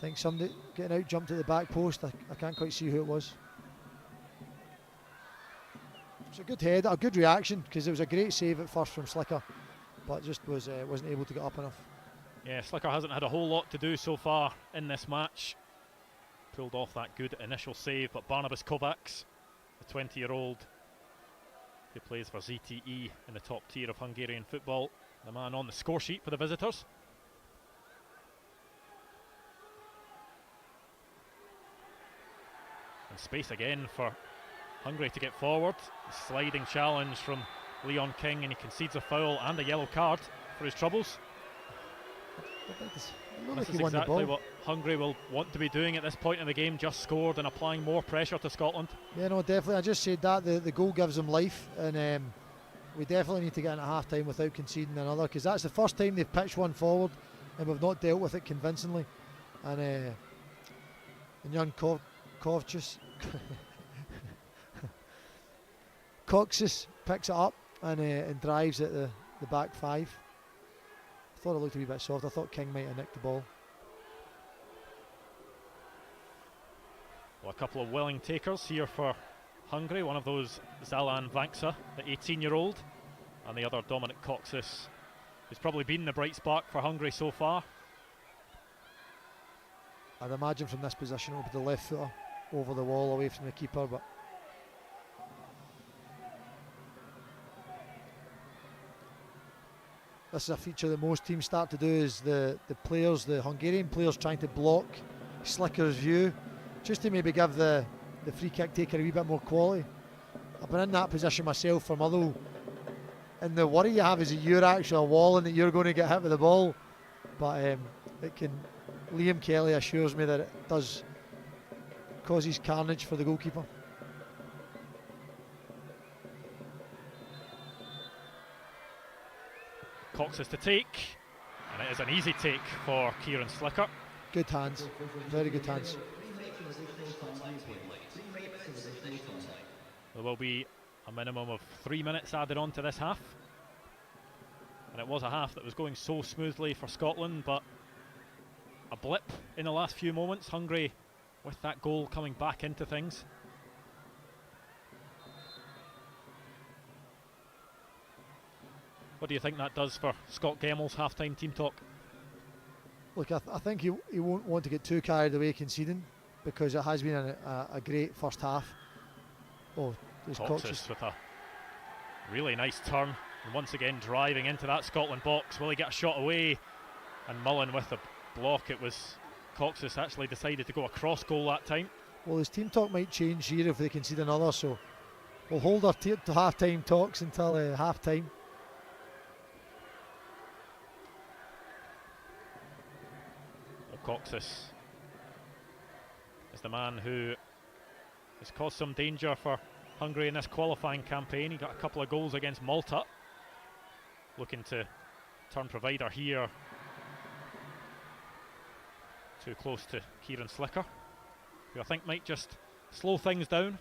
think somebody getting out jumped at the back post. I can't quite see who it was. It's a good head, a good reaction, because it was a great save at first from Slicker, but just wasn't able to get up enough. Yeah, Slicker hasn't had a whole lot to do so far in this match. Pulled off that good initial save, but Barnabas Kovacs, the 20-year-old who plays for ZTE in the top tier of Hungarian football, the man on the score sheet for the visitors. And space again for Hungary to get forward. A sliding challenge from Leon King, and he concedes a foul and a yellow card for his troubles. This is exactly what Hungary will want to be doing at this point in the game, just scored and applying more pressure to Scotland. Yeah, no, definitely. I just said that the goal gives them life, and we definitely need to get in at half time without conceding another, because that's the first time they've pitched one forward and we've not dealt with it convincingly. And young Coxis picks it up and drives at the back 5. I thought it looked a wee bit soft. I thought King might have nicked the ball. Well, a couple of willing takers here for Hungary. One of those, Zalan Vanksa, the 18-year-old, and the other, Dominic Coxis, who's probably been the bright spark for Hungary so far. I'd imagine from this position it will be the left footer over the wall away from the keeper, but this is a feature that most teams start to do, is the Hungarian players trying to block Slicker's view, just to maybe give the free kick taker a wee bit more quality. I've been in that position myself for Motherwell, and the worry you have is that you're actually walling, that you're going to get hit with the ball, but Liam Kelly assures me that it does causes carnage for the goalkeeper. Cox is to take, and it is an easy take for Kieran Slicker. Good hands, very good hands. There will be a minimum of 3 minutes added on to this half, and it was a half that was going so smoothly for Scotland, but a blip in the last few moments. Hungary with that goal coming back into things. What do you think that does for Scott Gemmell's half-time team talk? Look, I think he won't want to get too carried away conceding, because it has been a great first half. Oh, there's Cox with a really nice turn, and once again driving into that Scotland box. Will he get a shot away? And Mullen with the block. It was Coxis actually decided to go across goal that time. Well, his team talk might change here if they concede another, so we'll hold our to half-time talks until half-time. Coxis is the man who has caused some danger for Hungary in this qualifying campaign. He got a couple of goals against Malta. Looking to turn provider here. Too close to Kieran Slicker, who I think might just slow things down.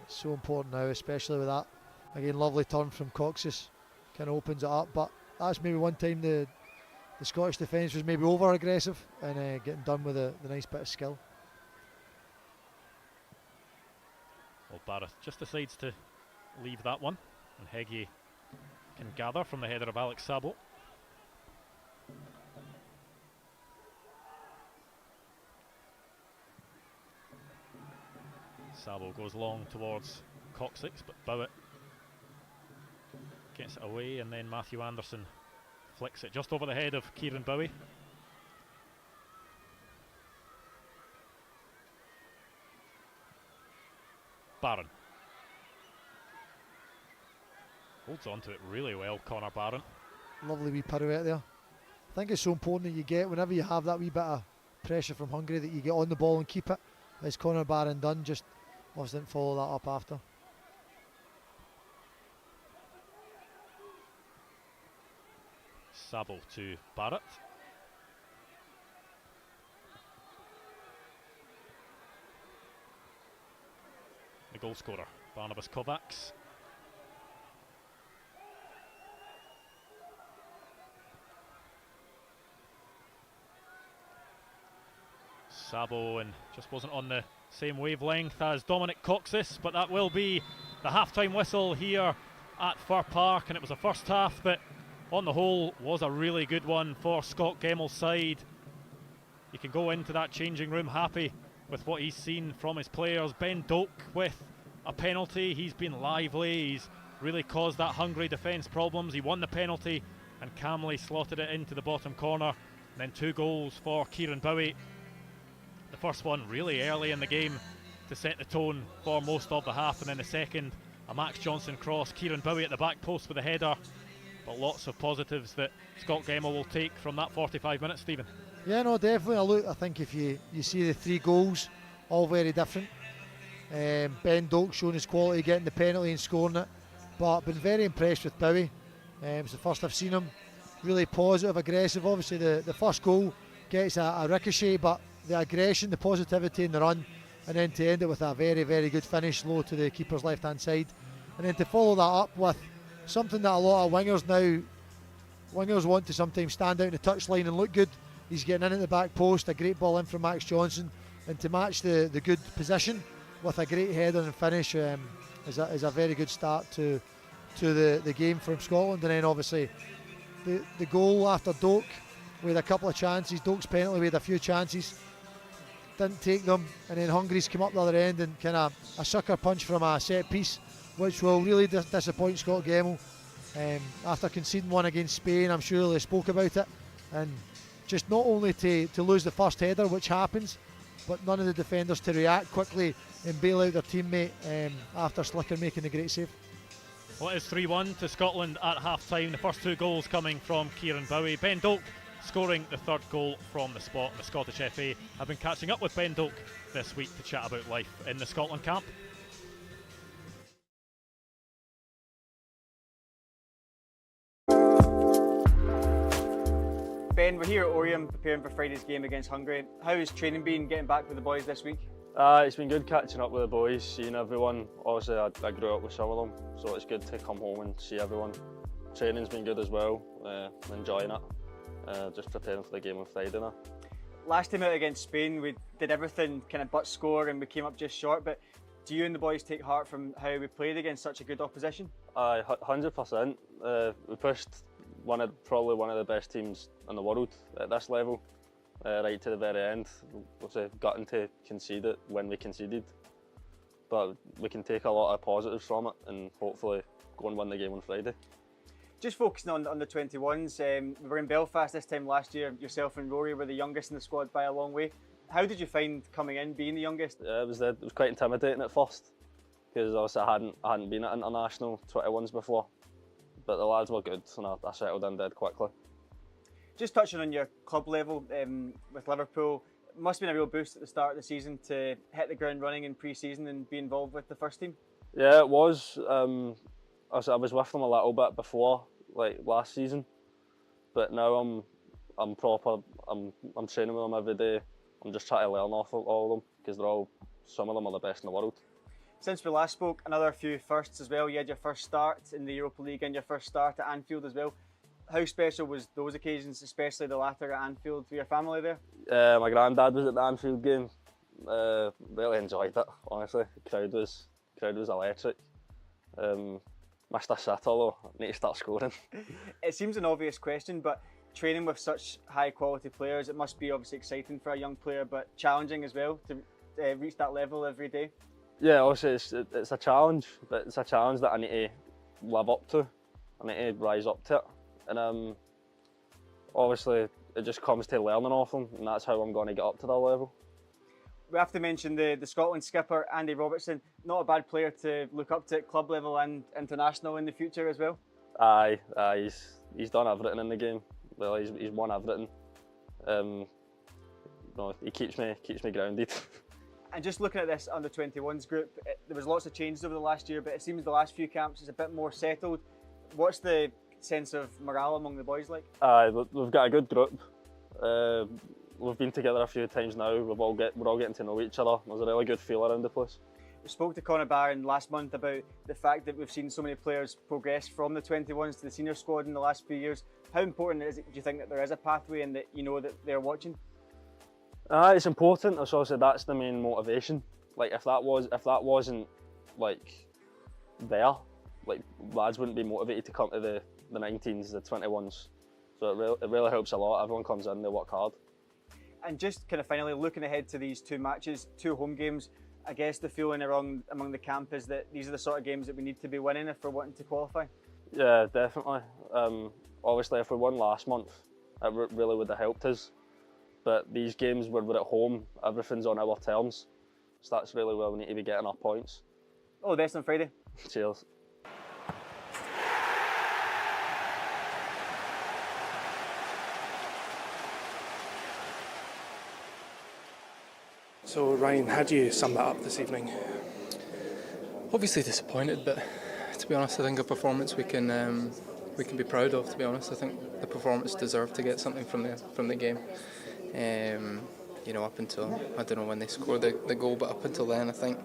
It's so important now, especially with that. Again, lovely turn from Coxis. Kind of opens it up, but that's maybe one time the Scottish defence was maybe over aggressive and getting done with the nice bit of skill. Well, Barrett just decides to leave that one, and Heggie can gather from the header of Alex Sabo. Sabo goes long towards Coxis, but Bowett gets it away, and then Matthew Anderson flicks it just over the head of Kieran Bowie. Barron holds on to it really well, Connor Barron. Lovely wee pirouette there. I think it's so important that you get, whenever you have that wee bit of pressure from Hungary, that you get on the ball and keep it, as Connor Barron done. Just obviously didn't follow that up after. Sabo to Barrett. The goal scorer, Barnabas Kovacs. Sabo and just wasn't on the same wavelength as Dominic Coxis, but that will be the half-time whistle here at Fir Park, and it was a first half that on the whole was a really good one for Scott Gemmell's side. You can go into that changing room happy with what he's seen from his players. Ben Doak with a penalty. He's been lively. He's really caused that Hungary defence problems. He won the penalty and calmly slotted it into the bottom corner. And then 2 goals for Kieran Bowie. The first one really early in the game to set the tone for most of the half, and then the second, a Max Johnson cross. Kieran Bowie at the back post with a header. But lots of positives that Scott Gemmell will take from that 45 minutes, Stephen. Yeah, no, definitely. I think if you see the 3 goals, all very different. Ben Doak showing his quality, getting the penalty and scoring it. But I've been very impressed with Bowie. It's the first I've seen him. Really positive, aggressive. Obviously, the first goal gets a ricochet, but the aggression, the positivity in the run, and then to end it with a very, very good finish low to the keeper's left-hand side. And then to follow that up with something that a lot of wingers want to sometimes stand out in the touchline and look good. He's getting in at the back post, a great ball in from Max Johnson, and to match the good position with a great header and finish is a very good start to the game from Scotland. And then obviously the goal after Doak, with a couple of chances. Doak's penalty with a few chances, didn't take them, and then Hungary's come up the other end and kind of a sucker punch from a set piece, which will really disappoint Scott Gemmell. After conceding one against Spain, I'm sure they spoke about it, and just not only to lose the first header, which happens, but none of the defenders to react quickly and bail out their teammate after Slicker making the great save. Well, it is 3-1 to Scotland at half-time. The first two goals coming from Kieran Bowie. Ben Doak scoring the third goal from the spot. The Scottish FA have been catching up with Ben Doak this week to chat about life in the Scotland camp. Ben, we're here at Oriam preparing for Friday's game against Hungary. How has training been getting back with the boys this week? It's been good catching up with the boys, seeing everyone. Obviously I grew up with some of them, so it's good to come home and see everyone. Training's been good as well, enjoying it, just preparing for the game on Friday now. Last time out against Spain, we did everything kind of but score and we came up just short, but do you and the boys take heart from how we played against such a good opposition? 100%. We pushed probably one of the best teams in the world at this level. Right to the very end. We've gotten to concede it when we conceded, but we can take a lot of positives from it and hopefully go and win the game on Friday. Just focusing on the Under-21s, we were in Belfast this time last year. Yourself and Rory were the youngest in the squad by a long way. How did you find coming in, being the youngest? Yeah, it was quite intimidating at first because obviously I hadn't been at international 21s before, but the lads were good and I settled in dead quickly. Just touching on your club level with Liverpool, it must have been a real boost at the start of the season to hit the ground running in pre-season and be involved with the first team. Yeah, it was. I was with them a little bit before, like last season, but now I'm proper. I'm training with them every day. I'm just trying to learn off of all of them because some of them are the best in the world. Since we last spoke, another few firsts as well. You had your first start in the Europa League and your first start at Anfield as well. How special was those occasions, especially the latter at Anfield, for your family there? My granddad was at the Anfield game. Really enjoyed it, honestly. The crowd was electric. Missed a sitter though, need to start scoring. It seems an obvious question, but training with such high quality players, it must be obviously exciting for a young player, but challenging as well to reach that level every day. Yeah, obviously it's a challenge, but it's a challenge that I need to live up to. I need to rise up to it. And obviously it just comes to learning off them, and that's how I'm going to get up to that level. We have to mention the Scotland skipper, Andy Robertson. Not a bad player to look up to at club level and international in the future as well. Aye, he's done everything in the game. Well, he's won everything. He keeps me grounded. And just looking at this Under-21s group, there was lots of changes over the last year, but it seems the last few camps is a bit more settled. What's the sense of morale among the boys like? We've got a good group. We've been together a few times now. We're all getting to know each other. There's a really good feel around the place. We spoke to Conor Barron last month about the fact that we've seen so many players progress from the 21s to the senior squad in the last few years. How important is it, do you think, that there is a pathway and that you know that they're watching? It's important. Obviously, that's the main motivation. Like if that wasn't like there, like lads wouldn't be motivated to come to the 19s, the 21s. So it really helps a lot. Everyone comes in, they work hard. And just kind of finally looking ahead to these two matches, two home games, I guess the feeling among the camp is that these are the sort of games that we need to be winning if we're wanting to qualify. Yeah, definitely. Obviously, if we won last month, it really would have helped us. But these games where we're at home, everything's on our terms. So that's really where we need to be getting our points. All the best on Friday. Cheers. So Ryan, how do you sum that up this evening? Obviously disappointed, but to be honest, I think a performance we can be proud of. To be honest, I think the performance deserved to get something from the game. Up until, I don't know when they scored the goal, but up until then, I think,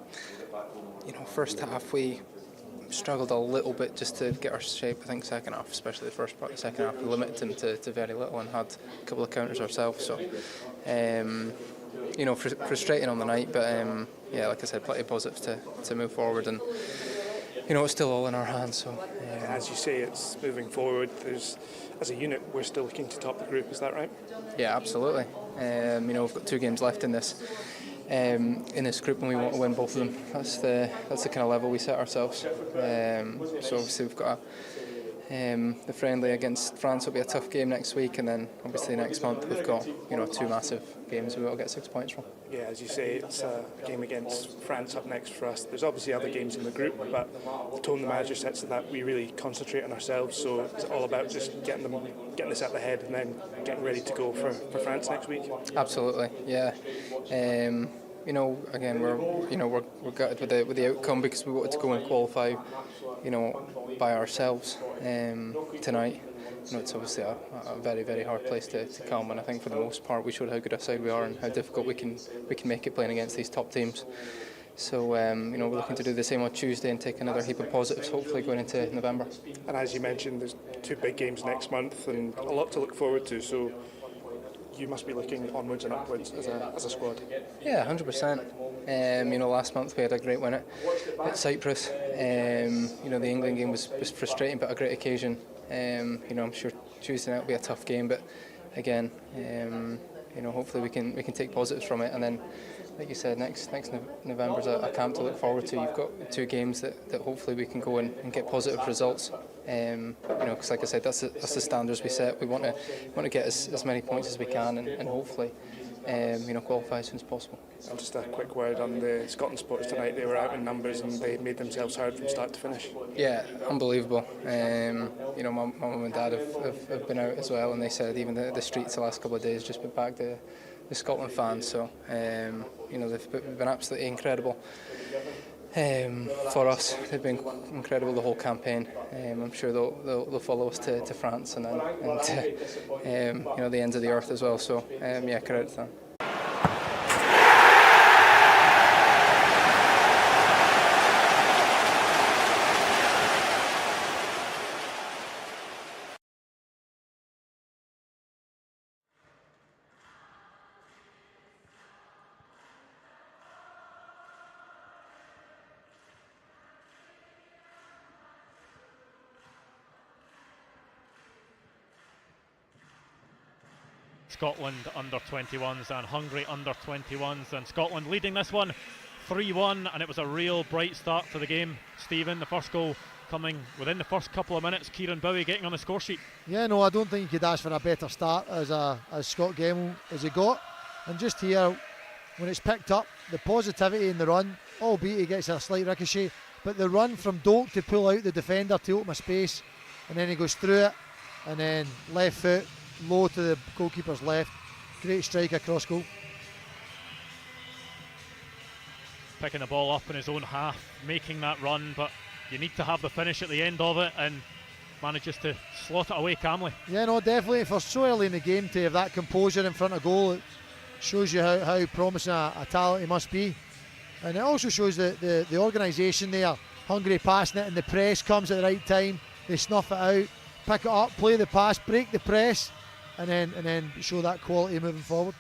first half we struggled a little bit just to get our shape. I think second half, especially the first part of the second half, we limited them to very little and had a couple of counters ourselves. So, frustrating on the night, but like I said, plenty of positives to move forward, and it's still all in our hands. So, as you say, it's moving forward. As a unit, we're still looking to top the group. Is that right? Yeah, absolutely. We've got 2 games left in this group, and we want to win both of them. That's the kind of level we set ourselves. So obviously we've got The friendly against France will be a tough game next week, and then obviously next month we've got 2 massive games we've got to get 6 points from. Yeah, as you say, it's a game against France up next for us. There's obviously other games in the group, but the tone the manager sets is that we really concentrate on ourselves. So it's all about just getting this at the head and then getting ready to go for France next week. Absolutely, yeah. Again, we're gutted with the outcome because we wanted to go and qualify, by ourselves tonight. It's obviously a very, very hard place to come, and I think for the most part we showed how good a side we are and how difficult we can make it playing against these top teams. So we're looking to do the same on Tuesday and take another heap of positives, hopefully going into November. And as you mentioned, there's 2 big games next month and a lot to look forward to. So you must be looking onwards and upwards as a squad. Yeah, 100%. Last month we had a great win at Cyprus. The England game was frustrating but a great occasion. I'm sure Tuesday night will be a tough game, but again, hopefully we can take positives from it. And then, like you said, next November's a camp to look forward to. You've got 2 games that hopefully we can go and get positive results. Because like I said, that's the standards we set. We want to get as many points as we can and hopefully qualify as soon as possible. And just a quick word on the Scotland supporters tonight. They were out in numbers and they made themselves heard from start to finish. Yeah, unbelievable. My mum and dad have been out as well, and they said even the streets the last couple of days just been back the Scotland fans. So they've been absolutely incredible. For us, they've been incredible the whole campaign. I'm sure they'll follow us to France and to the ends of the earth as well. So credit to them. Scotland under-21s and Hungary under-21s, and Scotland leading this one 3-1, and it was a real bright start to the game. Stephen, the first goal coming within the first couple of minutes. Kieran Bowie getting on the score sheet. Yeah, no, I don't think you could ask for a better start as Scott Gemmell as he got. And just here, when it's picked up, the positivity in the run, albeit he gets a slight ricochet, but the run from Doak to pull out the defender to open a space, and then he goes through it, and then left foot low to the goalkeeper's left. Great strike across goal. Picking the ball up in his own half, making that run, but you need to have the finish at the end of it, and manages to slot it away calmly. Yeah, no, definitely. For so early in the game to have that composure in front of goal, it shows you how promising a talent he must be. And it also shows the organisation there. Hungary passing it, and the press comes at the right time. They snuff it out, pick it up, play the pass, break the press, and then show that quality moving forward.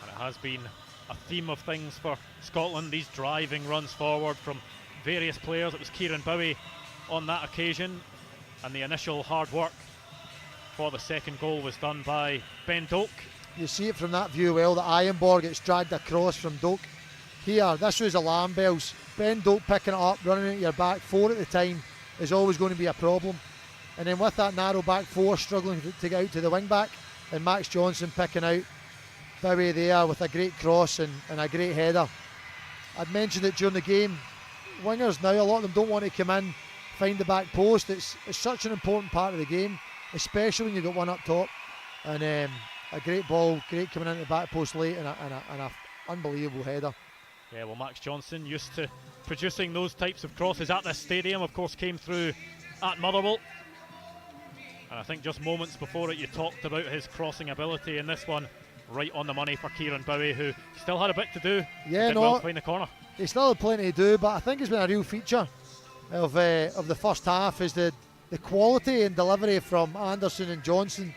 And it has been a theme of things for Scotland, these driving runs forward from various players. It was Kieran Bowie on that occasion, and the initial hard work for the second goal was done by Ben Doak. You see it from that view well, that Ironborg gets dragged across from Doak. Here, this was alarm bells. Ben Doak picking it up, running at your back four at the time is always going to be a problem. And then with that narrow back four struggling to get out to the wing back, and Max Johnson picking out Bowie there with a great cross and a great header. I'd mentioned it during the game. Wingers now, a lot of them don't want to come in, find the back post. It's such an important part of the game, especially when you've got one up top. And a great ball, great coming into the back post late, and a unbelievable header. Yeah, well, Max Johnson, used to producing those types of crosses at this stadium, of course, came through at Motherwell. And I think just moments before it, you talked about his crossing ability, and this one right on the money for Kieran Bowie, who still had a bit to do. Yeah, no, well behind the corner. He still had plenty to do, but I think it's been a real feature of the first half is the quality and delivery from Anderson and Johnson,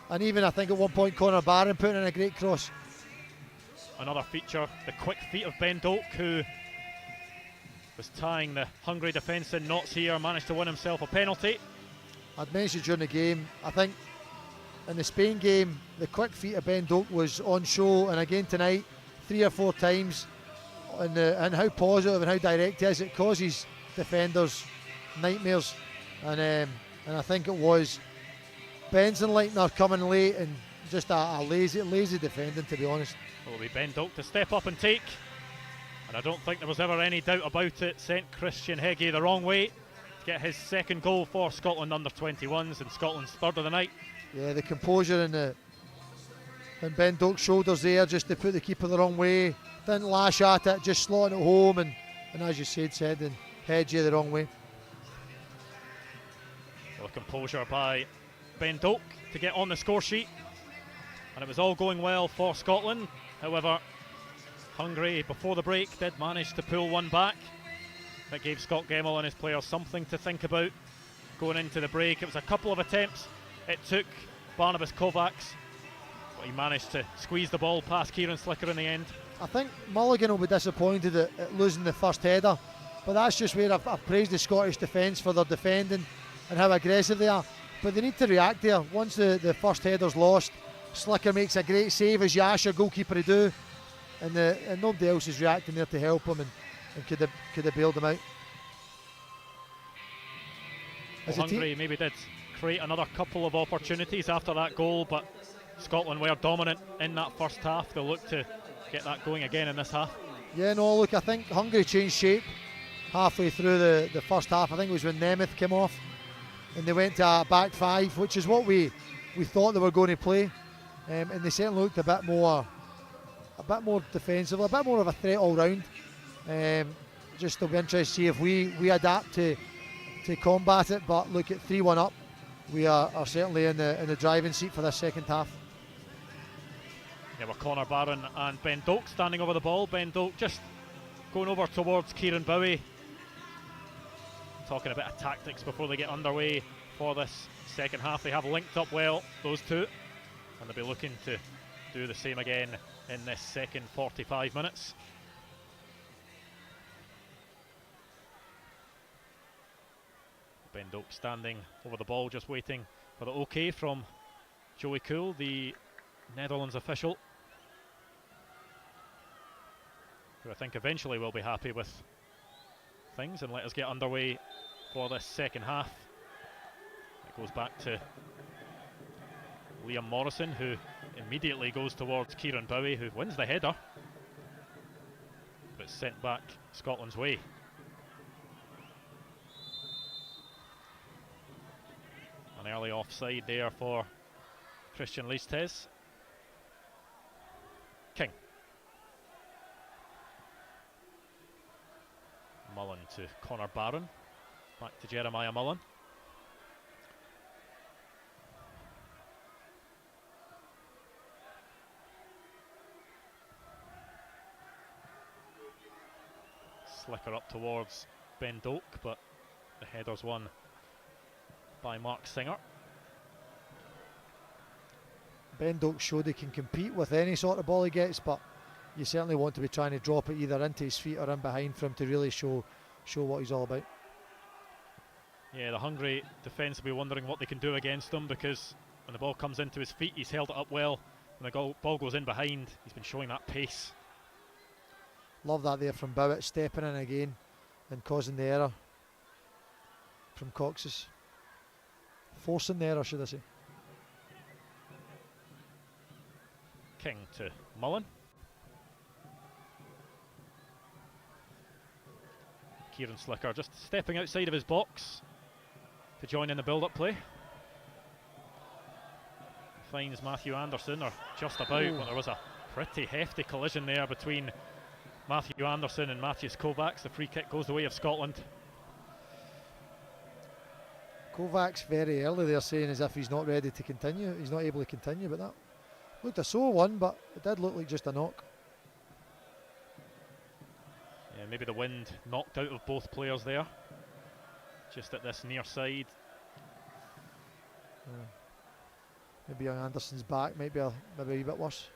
and even I think at one point Conor Barron putting in a great cross. Another feature, the quick feet of Ben Doak, who was tying the Hungary defence in knots here, managed to win himself a penalty. I'd mentioned during the game, I think in the Spain game, the quick feet of Ben Doak was on show, and again tonight, 3 or 4 times, and how positive and how direct he is. It causes defenders nightmares, and I think it was Benson-Leitner coming late and just a lazy defending, to be honest. Will be Ben Doak to step up and take, and I don't think there was ever any doubt about it. Sent Christian Heggie the wrong way to get his second goal for Scotland under-21s and Scotland's third of the night. Yeah, the composure and Ben Doak's shoulders there just to put the keeper the wrong way. Didn't lash at it, just slotting it home, and as you said, and Heggie the wrong way. Well, composure by Ben Doak to get on the score sheet, and it was all going well for Scotland. However, Hungary before the break did manage to pull one back. That gave Scott Gemmell and his players something to think about going into the break. It was a couple of attempts. It took Barnabas Kovacs, but he managed to squeeze the ball past Kieran Slicker in the end. I think Mulligan will be disappointed at losing the first header, but that's just where I've praised the Scottish defence for their defending and how aggressive they are. But they need to react there. Once the first header's lost, Slicker makes a great save, as you ask your goalkeeper to do, and nobody else is reacting there to help him and could have bailed him out. Well, Hungary maybe did create another couple of opportunities after that goal, but Scotland were dominant in that first half. They'll look to get that going again in this half. Yeah, no, look, I think Hungary changed shape halfway through the first half. I think it was when Nemeth came off and they went to a back five, which is what we thought they were going to play, and they certainly looked a bit more defensive, a bit more of a threat all round. Just to be interested to see if we adapt to combat it. But look, at 3-1 up, we are certainly in the driving seat for this second half. Yeah, we're Conor Barron and Ben Doak standing over the ball. Ben Doak just going over towards Kieran Bowie, talking a bit of tactics before they get underway for this second half. They have linked up well, those two, and they'll be looking to do the same again in this second 45 minutes. Ben Doak standing over the ball, just waiting for the OK from Joey Cool, the Netherlands official, who I think eventually will be happy with things and let us get underway for this second half. It goes back to Liam Morrison, who immediately goes towards Kieran Bowie, who wins the header, but sent back Scotland's way. An early offside there for Christian Leistes. King. Mullen to Conor Barron. Back to Jeremiah Mullen. Slicker up towards Ben Doak, but the header's won by Mark Singer. Ben Doak showed he can compete with any sort of ball he gets, but you certainly want to be trying to drop it either into his feet or in behind for him to really show what he's all about. Yeah, the Hungary defence will be wondering what they can do against him, because when the ball comes into his feet, he's held it up well. When the ball goes in behind, he's been showing that pace. Love that there from Bowitt, stepping in again and causing the error from Cox's. Forcing the error, should I say. King to Mullen. Kieran Slicker just stepping outside of his box to join in the build-up play. Finds Matthew Anderson, or just about, but there was a pretty hefty collision there between Matthew Anderson and Matthias Kovacs. The free kick goes the way of Scotland. Kovacs very early there saying as if he's not ready to continue, he's not able to continue, but that looked a sore one, but it did look like just a knock. Yeah, maybe the wind knocked out of both players there, just at this near side. Maybe young Anderson's back, maybe a wee bit worse.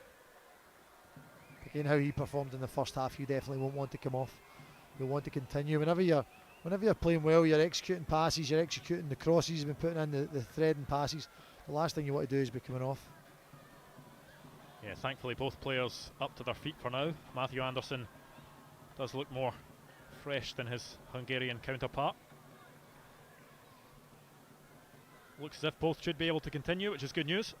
Again, how he performed in the first half, you definitely won't want to come off. You'll want to continue. Whenever you're playing well, you're executing passes, you're executing the crosses, you've been putting in the threading passes. The last thing you want to do is be coming off. Yeah, thankfully both players up to their feet for now. Matthew Anderson does look more fresh than his Hungarian counterpart. Looks as if both should be able to continue, which is good news.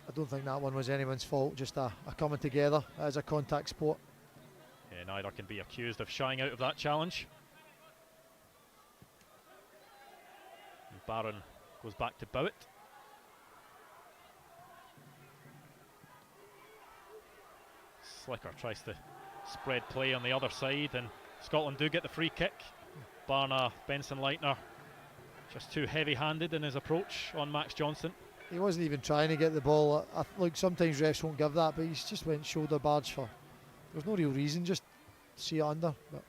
I don't think that one was anyone's fault, just a coming together as a contact sport. Yeah, neither can be accused of shying out of that challenge. And Barron goes back to Bowitt. Slicker tries to spread play on the other side, and Scotland do get the free kick. Barna, Benson Leitner, just too heavy-handed in his approach on Max Johnson. He wasn't even trying to get the ball. Look, sometimes refs won't give that, but he's just went shoulder barge for. There's no real reason, just see it under. But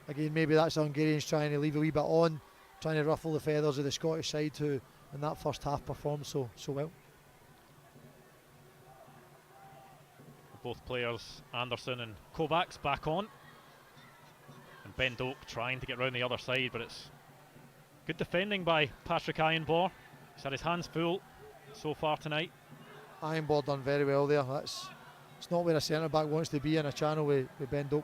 again, maybe that's the Hungarians trying to leave a wee bit on, trying to ruffle the feathers of the Scottish side who in that first half performed so well. Both players, Anderson and Kovacs, back on. And Ben Doak trying to get round the other side, but it's good defending by Patrick Ironbor. He's had his hands full so far tonight. Ironbor done very well there. It's not where a centre back wants to be in a channel with Ben Doak.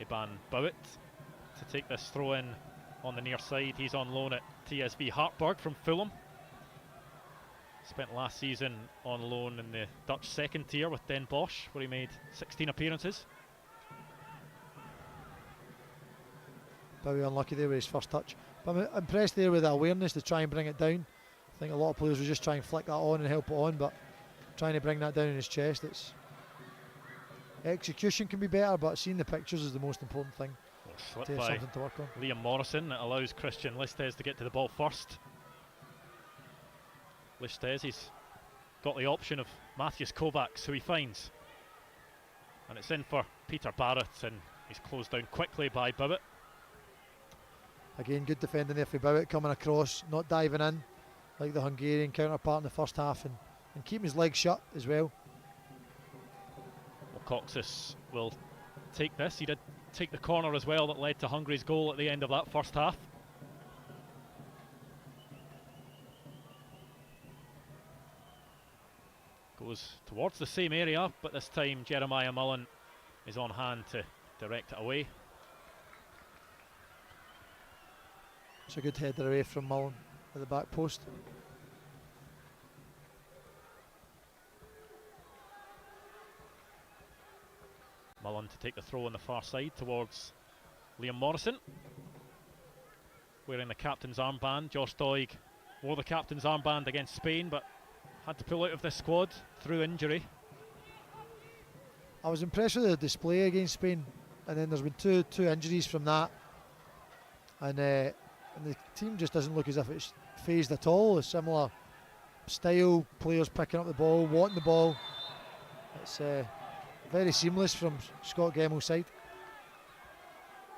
Iban Bowitt to take this throw in on the near side. He's on loan at TSV Hartberg from Fulham. Spent last season on loan in the Dutch second tier with Den Bosch, where he made 16 appearances. Very unlucky there with his first touch. But I'm impressed there with the awareness to try and bring it down. I think a lot of players will just try and flick that on and help it on, but trying to bring that down in his chest, it's execution can be better, but seeing the pictures is the most important thing. Slipped to have by something to work on. Liam Morrison. That allows Christian Listes to get to the ball first. Listes, he's got the option of Matthias Kovacs, who he finds. And it's in for Peter Barrett, and he's closed down quickly by Bowitt. Again, good defending there for Bowitt, coming across, not diving in like the Hungarian counterpart in the first half, and keeping his legs shut as well. Well, Coxis will take this. He did take the corner as well that led to Hungary's goal at the end of that first half. Goes towards the same area, but this time Jeremiah Mullen is on hand to direct it away. It's a good header away from Mullen at the back post. Mullen to take the throw on the far side towards Liam Morrison. Wearing the captain's armband. Josh Doig wore the captain's armband against Spain, but had to pull out of this squad through injury. I was impressed with the display against Spain, and then there's been two injuries from that, and the team just doesn't look as if it's phased at all. A similar style, players picking up the ball, wanting the ball. It's very seamless from Scott Gemmell's side.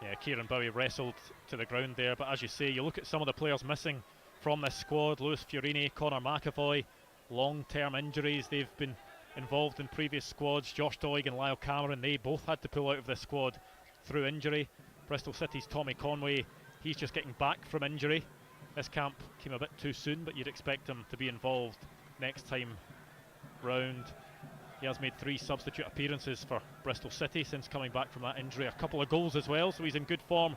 Yeah, Kieran Bowie wrestled to the ground there, but as you say, you look at some of the players missing from this squad. Lewis Fiorini, Connor McAvoy, long-term injuries. They've been involved in previous squads. Josh Doig and Lyle Cameron, they both had to pull out of this squad through injury. Bristol City's Tommy Conway, he's just getting back from injury. This camp came a bit too soon, but you'd expect him to be involved next time round. He has made 3 substitute appearances for Bristol City since coming back from that injury. A couple of goals as well, so he's in good form.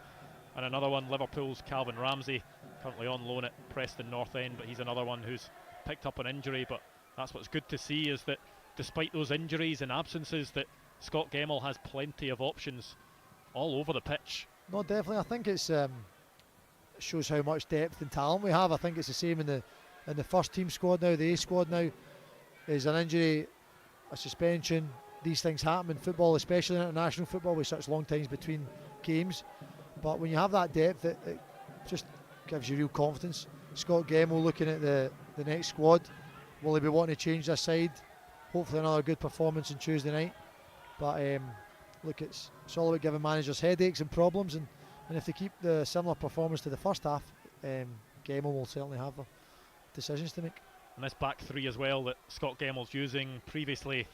And another one, Liverpool's Calvin Ramsey, currently on loan at Preston North End, but he's another one who's picked up an injury. But that's what's good to see, is that despite those injuries and absences, that Scott Gemmell has plenty of options all over the pitch. No, definitely. I think it's shows how much depth and talent we have. I think it's the same in the first team squad now. The A squad now is an injury, a suspension. These things happen in football, especially in international football, with such long times between games. But when you have that depth, it just gives you real confidence. Scott Gemmell looking at the next squad. Will he be wanting to change this side? Hopefully another good performance on Tuesday night. But look, it's all about giving managers headaches and problems, and if they keep the similar performance to the first half, Gemmell will certainly have decisions to make. And this back three as well that Scott Gemmell's using previously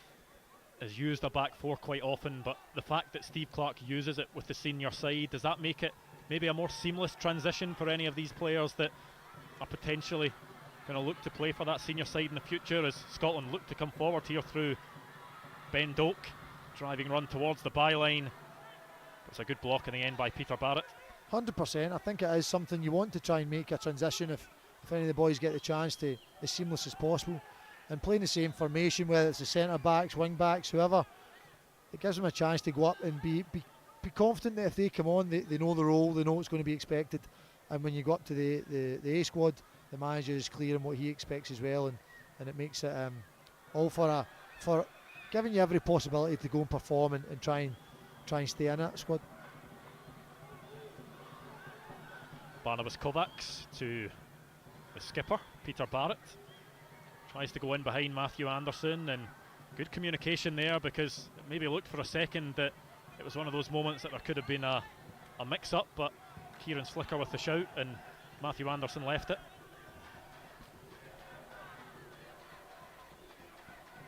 has used a back four quite often, but the fact that Steve Clarke uses it with the senior side, does that make it maybe a more seamless transition for any of these players that are potentially going to look to play for that senior side in the future, as Scotland look to come forward here through Ben Doak. Driving run towards the byline. It's a good block in the end by Peter Barrett. 100%. I think it is something you want to try and make a transition if any of the boys get the chance, to as seamless as possible. And playing the same formation, whether it's the centre backs, wing backs, whoever, it gives them a chance to go up and be confident that if they come on, they know the role, they know what's going to be expected. And when you go up to the A squad, the manager is clear on what he expects as well, and it makes it all for giving you every possibility to go and perform and try and stay in that squad. Barnabas Kovacs to the skipper, Peter Barrett. Tries to go in behind Matthew Anderson, and good communication there, because it maybe looked for a second that it was one of those moments that there could have been a mix-up, but Kieran Slicker with the shout and Matthew Anderson left it.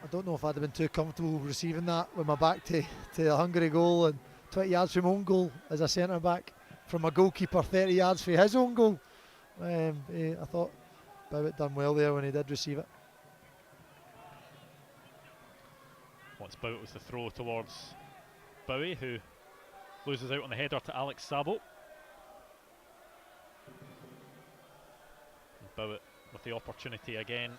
I don't know if I'd have been too comfortable receiving that with my back to the Hungary goal and 20 yards from own goal as a centre back, from a goalkeeper 30 yards from his own goal. I thought Bowitt done well there when he did receive it. Once Bowitt was the throw towards Bowie, who loses out on the header to Alex Sabo. And Bowitt with the opportunity again.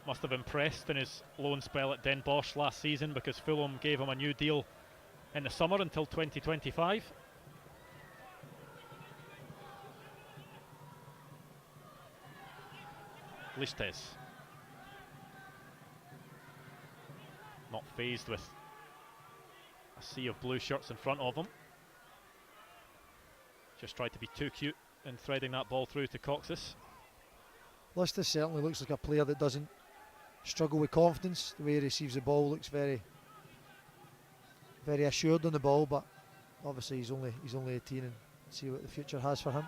Must have impressed in his loan spell at Den Bosch last season, because Fulham gave him a new deal in the summer until 2025. Listes. Not fazed with a sea of blue shirts in front of him. Just tried to be too cute in threading that ball through to Coxis. Listes certainly looks like a player that doesn't struggle with confidence. The way he receives the ball looks very assured on the ball, but obviously he's only 18, and see what the future has for him.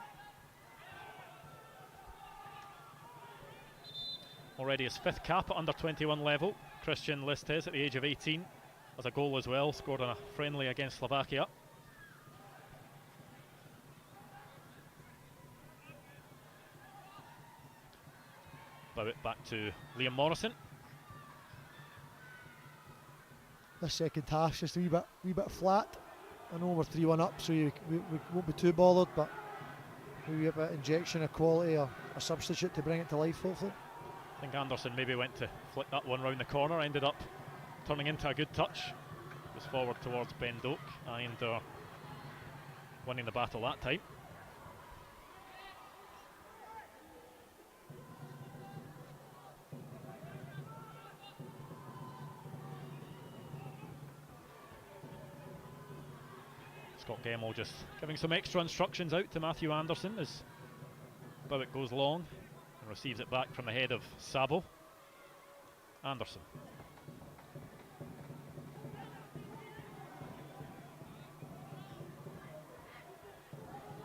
Already his 5th cap at under-21 level. Christian Listes at the age of 18 has a goal as well, scored on a friendly against Slovakia. Bowitt back to Liam Morrison. This second half's just a wee bit flat. I know we're 3-1 up, so we won't be too bothered, but maybe a bit of injection of quality or a substitute to bring it to life, hopefully. I think Anderson maybe went to flick that one round the corner, ended up turning into a good touch. It was forward towards Ben Doak, and winning the battle that time. Scott Gemmell just giving some extra instructions out to Matthew Anderson as Bowitt goes long and receives it back from the head of Sabo. Anderson.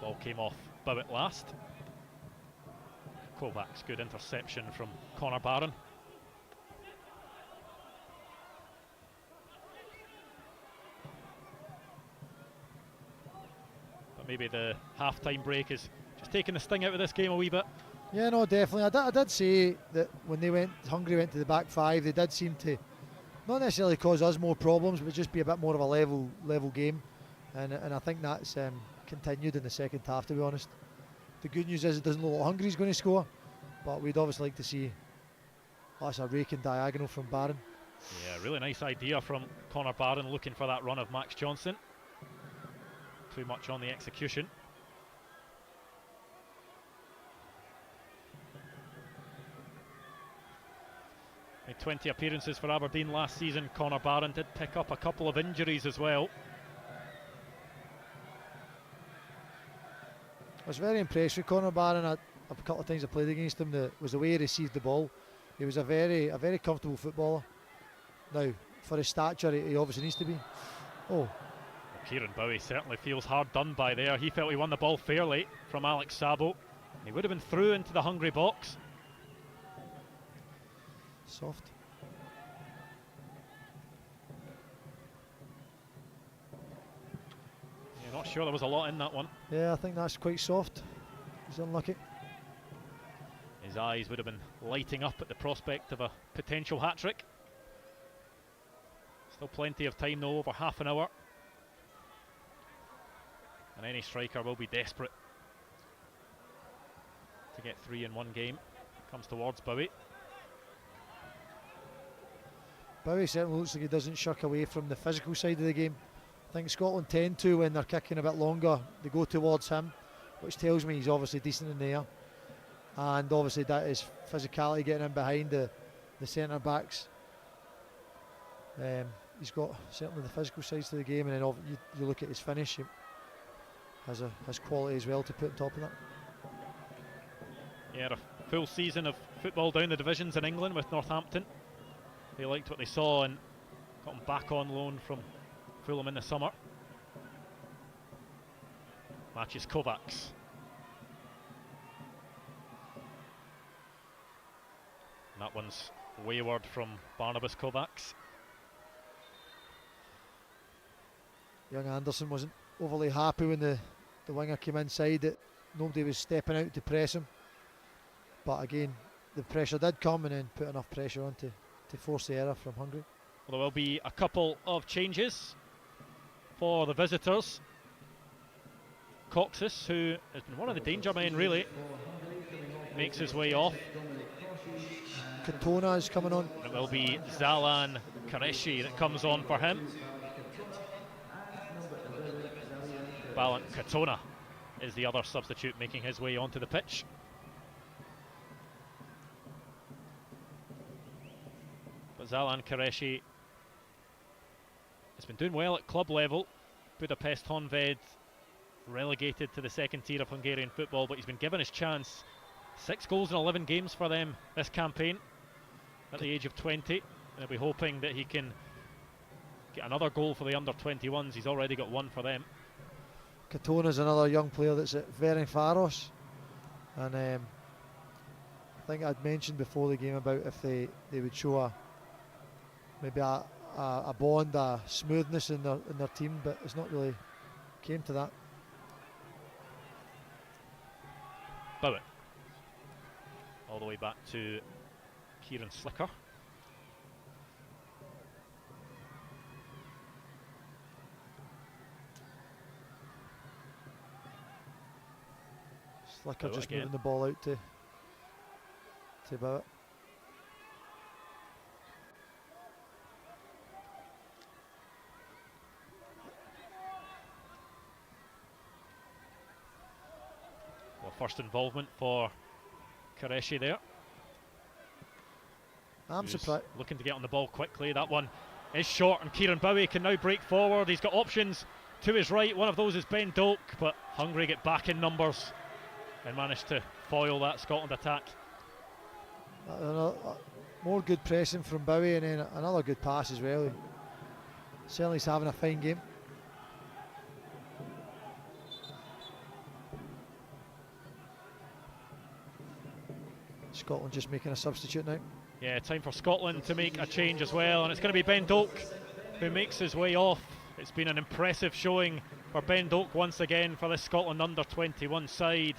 Ball came off Bowitt last. Kovacs, good interception from Connor Barron. But maybe the half-time break is just taking the sting out of this game a wee bit. Yeah, no, definitely. I did say that when Hungary went to the back five, they did seem to not necessarily cause us more problems, but just be a bit more of a level game, and I think that's continued in the second half, to be honest. The good news is it doesn't look like Hungary's going to score, but we'd obviously like to see. Oh, that's a raking diagonal from Barron. Yeah, really nice idea from Connor Barron, looking for that run of Max Johnson. Too much on the execution. Made 20 appearances for Aberdeen last season. Connor Barron did pick up a couple of injuries as well. I was very impressed with Connor Barron. A couple of times I played against him, was the way he received the ball. He was a very comfortable footballer. Now, for his stature, he obviously needs to be. Oh. Kieran Bowie certainly feels hard done by there. He felt he won the ball fairly from Alex Sabo. He would have been through into the Hungary box. Soft. Yeah, Not sure there was a lot in that one. Yeah, I think that's quite soft. He's unlucky. His eyes would have been lighting up at the prospect of a potential hat-trick. Still plenty of time though, over half an hour. And any striker will be desperate to get 3 in one game. Comes towards Bowie. Bowie certainly looks like he doesn't shirk away from the physical side of the game. I think Scotland tend to, when they're kicking a bit longer, they go towards him, which tells me he's obviously decent in the air. And obviously that is physicality getting in behind the centre backs. He's got certainly the physical sides to the game, and then you look at his finish, he has quality as well to put on top of that. Yeah, a full season of football down the divisions in England with Northampton. They liked what they saw and got him back on loan from Fulham in the summer. Matches Kovacs. And that one's wayward from Barnabas Kovacs. Young Anderson wasn't overly happy when the winger came inside, that nobody was stepping out to press him. But again, the pressure did come, and then put enough pressure on to force the error from Hungary. Well, there will be a couple of changes for the visitors. Coxis, who has been one of the danger men really, makes his way off. Katona is coming on. It will be Zalan Qureshi that comes on for him. Balan Katona is the other substitute making his way onto the pitch. But Zalan Qureshi has been doing well at club level. Budapest Honved relegated to the second tier of Hungarian football, but he's been given his chance. 6 goals in 11 games for them this campaign at the age of 20. They'll be hoping that he can get another goal for the Under-21s. He's already got 1 for them. Katona's another young player that's at Ferencváros, and I think I'd mentioned before the game about if they would show maybe a bond, a smoothness in their team, but it's not really came to that. Bowen. All the way back to Kieran Slicker. Slicker Bowen just again. moving the ball out to Bowen. Well, first involvement for Qureshi there. I'm Who's surprised. looking to get on the ball quickly. That one is short, and Kieran Bowie can now break forward. He's got options to his right. One of those is Ben Doak, but Hungary get back in numbers and manage to foil that Scotland attack. More good pressing from Bowie, and then another good pass as well. Certainly he's having a fine game. Scotland just making a substitute now. Yeah, time for Scotland to make a change as well, and it's going to be Ben Doak who makes his way off. It's been an impressive showing for Ben Doak once again for this Scotland Under-21 side.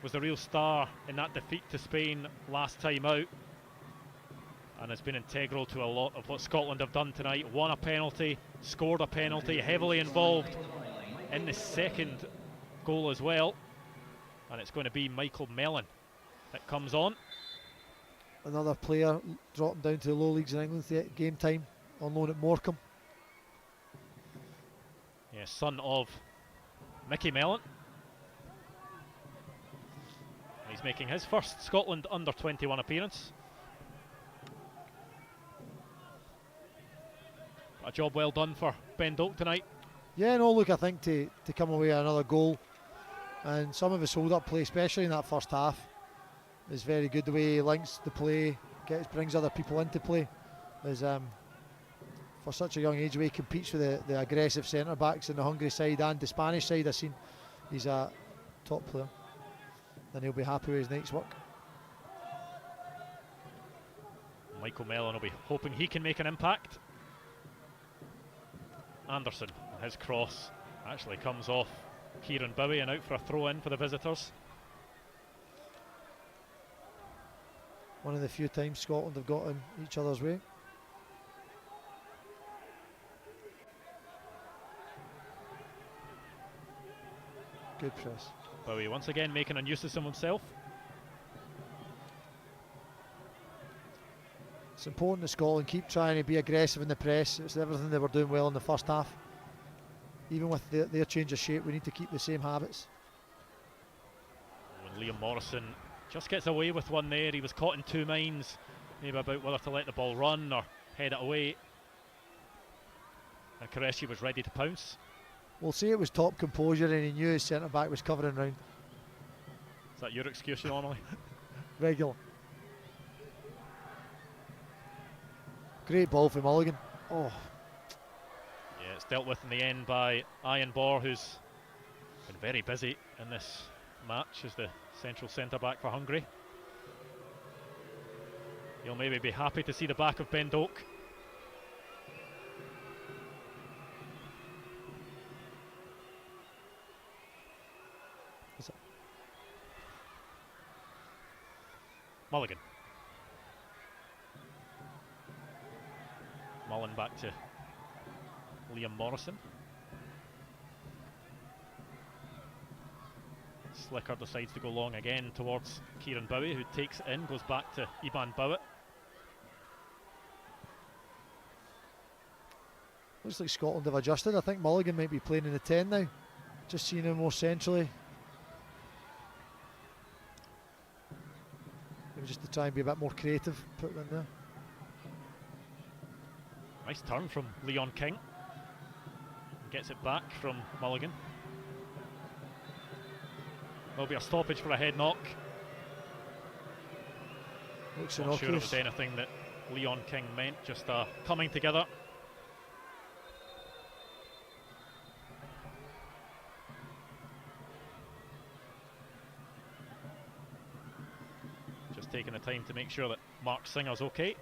Was the real star in that defeat to Spain last time out, and has been integral to a lot of what Scotland have done tonight. Won a penalty, scored a penalty, heavily involved in the second goal as well, and it's going to be Michael Mellon that comes on. Another player dropping down to the low leagues in England to get game time on loan at Morecambe. Yeah, son of Mickey Mellon. He's making his first Scotland Under-21 appearance. A job well done for Ben Doak tonight. Yeah, no, look, I think to come away with another goal, and some of his hold-up play, especially in that first half, is very good. The way he links the play, brings other people into play, is for such a young age, the way he competes with the aggressive centre backs in the Hungary side and the Spanish side. I've seen he's a top player, and he'll be happy with his night's work. Michael Mellon will be hoping he can make an impact. Anderson, his cross Actually comes off Kieran Bowie and out for a throw in for the visitors. One of the few times Scotland have got in each other's way. Good press. Bowie once again making a nuisance of himself. It's important that Scotland keep trying to be aggressive in the press. It's everything they were doing well in the first half. Even with their change of shape, we need to keep the same habits. When Liam Morrison just gets away with one there, he was caught in two minds, maybe about whether to let the ball run or head it away. And Qureshi was ready to pounce. We'll say it was top composure and he knew his centre-back was covering round. Is that your excuse normally? Regular. Great ball from Mulligan. Oh. Yeah, it's dealt with in the end by Ian Bohr, who's been very busy in this match as the central centre-back for Hungary. He'll maybe be happy to see the back of Ben Doak. Mulligan. Mullen back to Liam Morrison. Slicker decides to go long again towards Kieran Bowie, who takes it in, goes back to Iban Bowett. Looks like Scotland have adjusted. I think Mulligan might be playing in the 10 now. Just seeing him more centrally. Maybe just to try and be a bit more creative, put it in there. Nice turn from Leon King. Gets it back from Mulligan. There'll be a stoppage for a head knock. Looks Not sure it was anything that Leon King meant, just coming together. Just taking the time to make sure that Mark Singer's okay.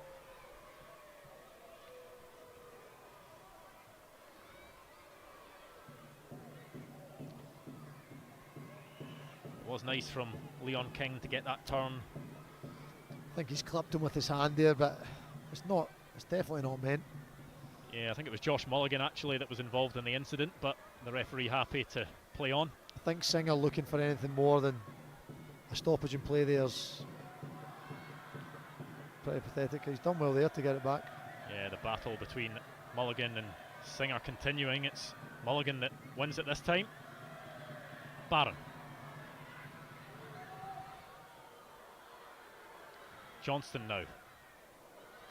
Was nice from Leon King to get that turn. I think he's clipped him with his hand there, but it's definitely not meant. Yeah, I think it was Josh Mulligan actually that was involved in the incident, but the referee happy to play on. I think Singer looking for anything more than a stoppage in play there's pretty pathetic. He's done well there to get it back. Yeah, the battle between Mulligan and Singer continuing. It's Mulligan that wins it this time. Barron. Johnston now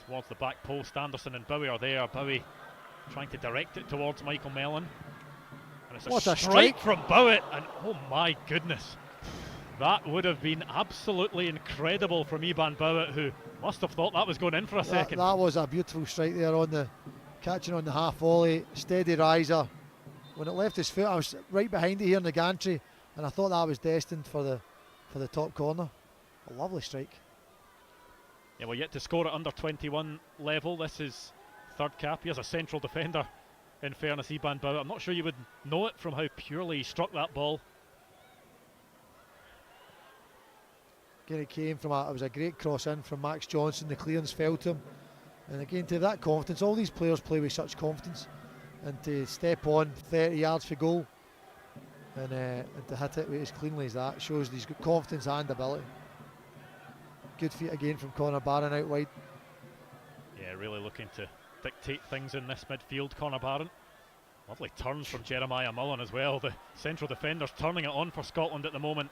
towards the back post. Anderson and Bowie are there. Bowie trying to direct it towards Michael Mellon, and it's what a a strike from Bowie, and oh my goodness, that would have been absolutely incredible from Iban Bowett, who must have thought that was going in for a second. That was a beautiful strike there on the catching on the half volley, steady riser. When it left his foot, I was right behind it here in the gantry, and I thought that was destined for the top corner. A lovely strike. Yeah, well, yet to score at under-21 level. This is third cap. He has a central defender, in fairness, Iban Bowett. I'm not sure you would know it from how purely he struck that ball. Again, it came from it was a great cross in from Max Johnson. The clearance fell to him, and again, to have that confidence, all these players play with such confidence, and to step on 30 yards for goal and to hit it as cleanly as that shows he's got confidence and ability. Good feet again from Connor Barron out wide. Yeah, really looking to dictate things in this midfield, Connor Barron. Lovely turns from Jeremiah Mullen as well. The central defender's turning it on for Scotland at the moment.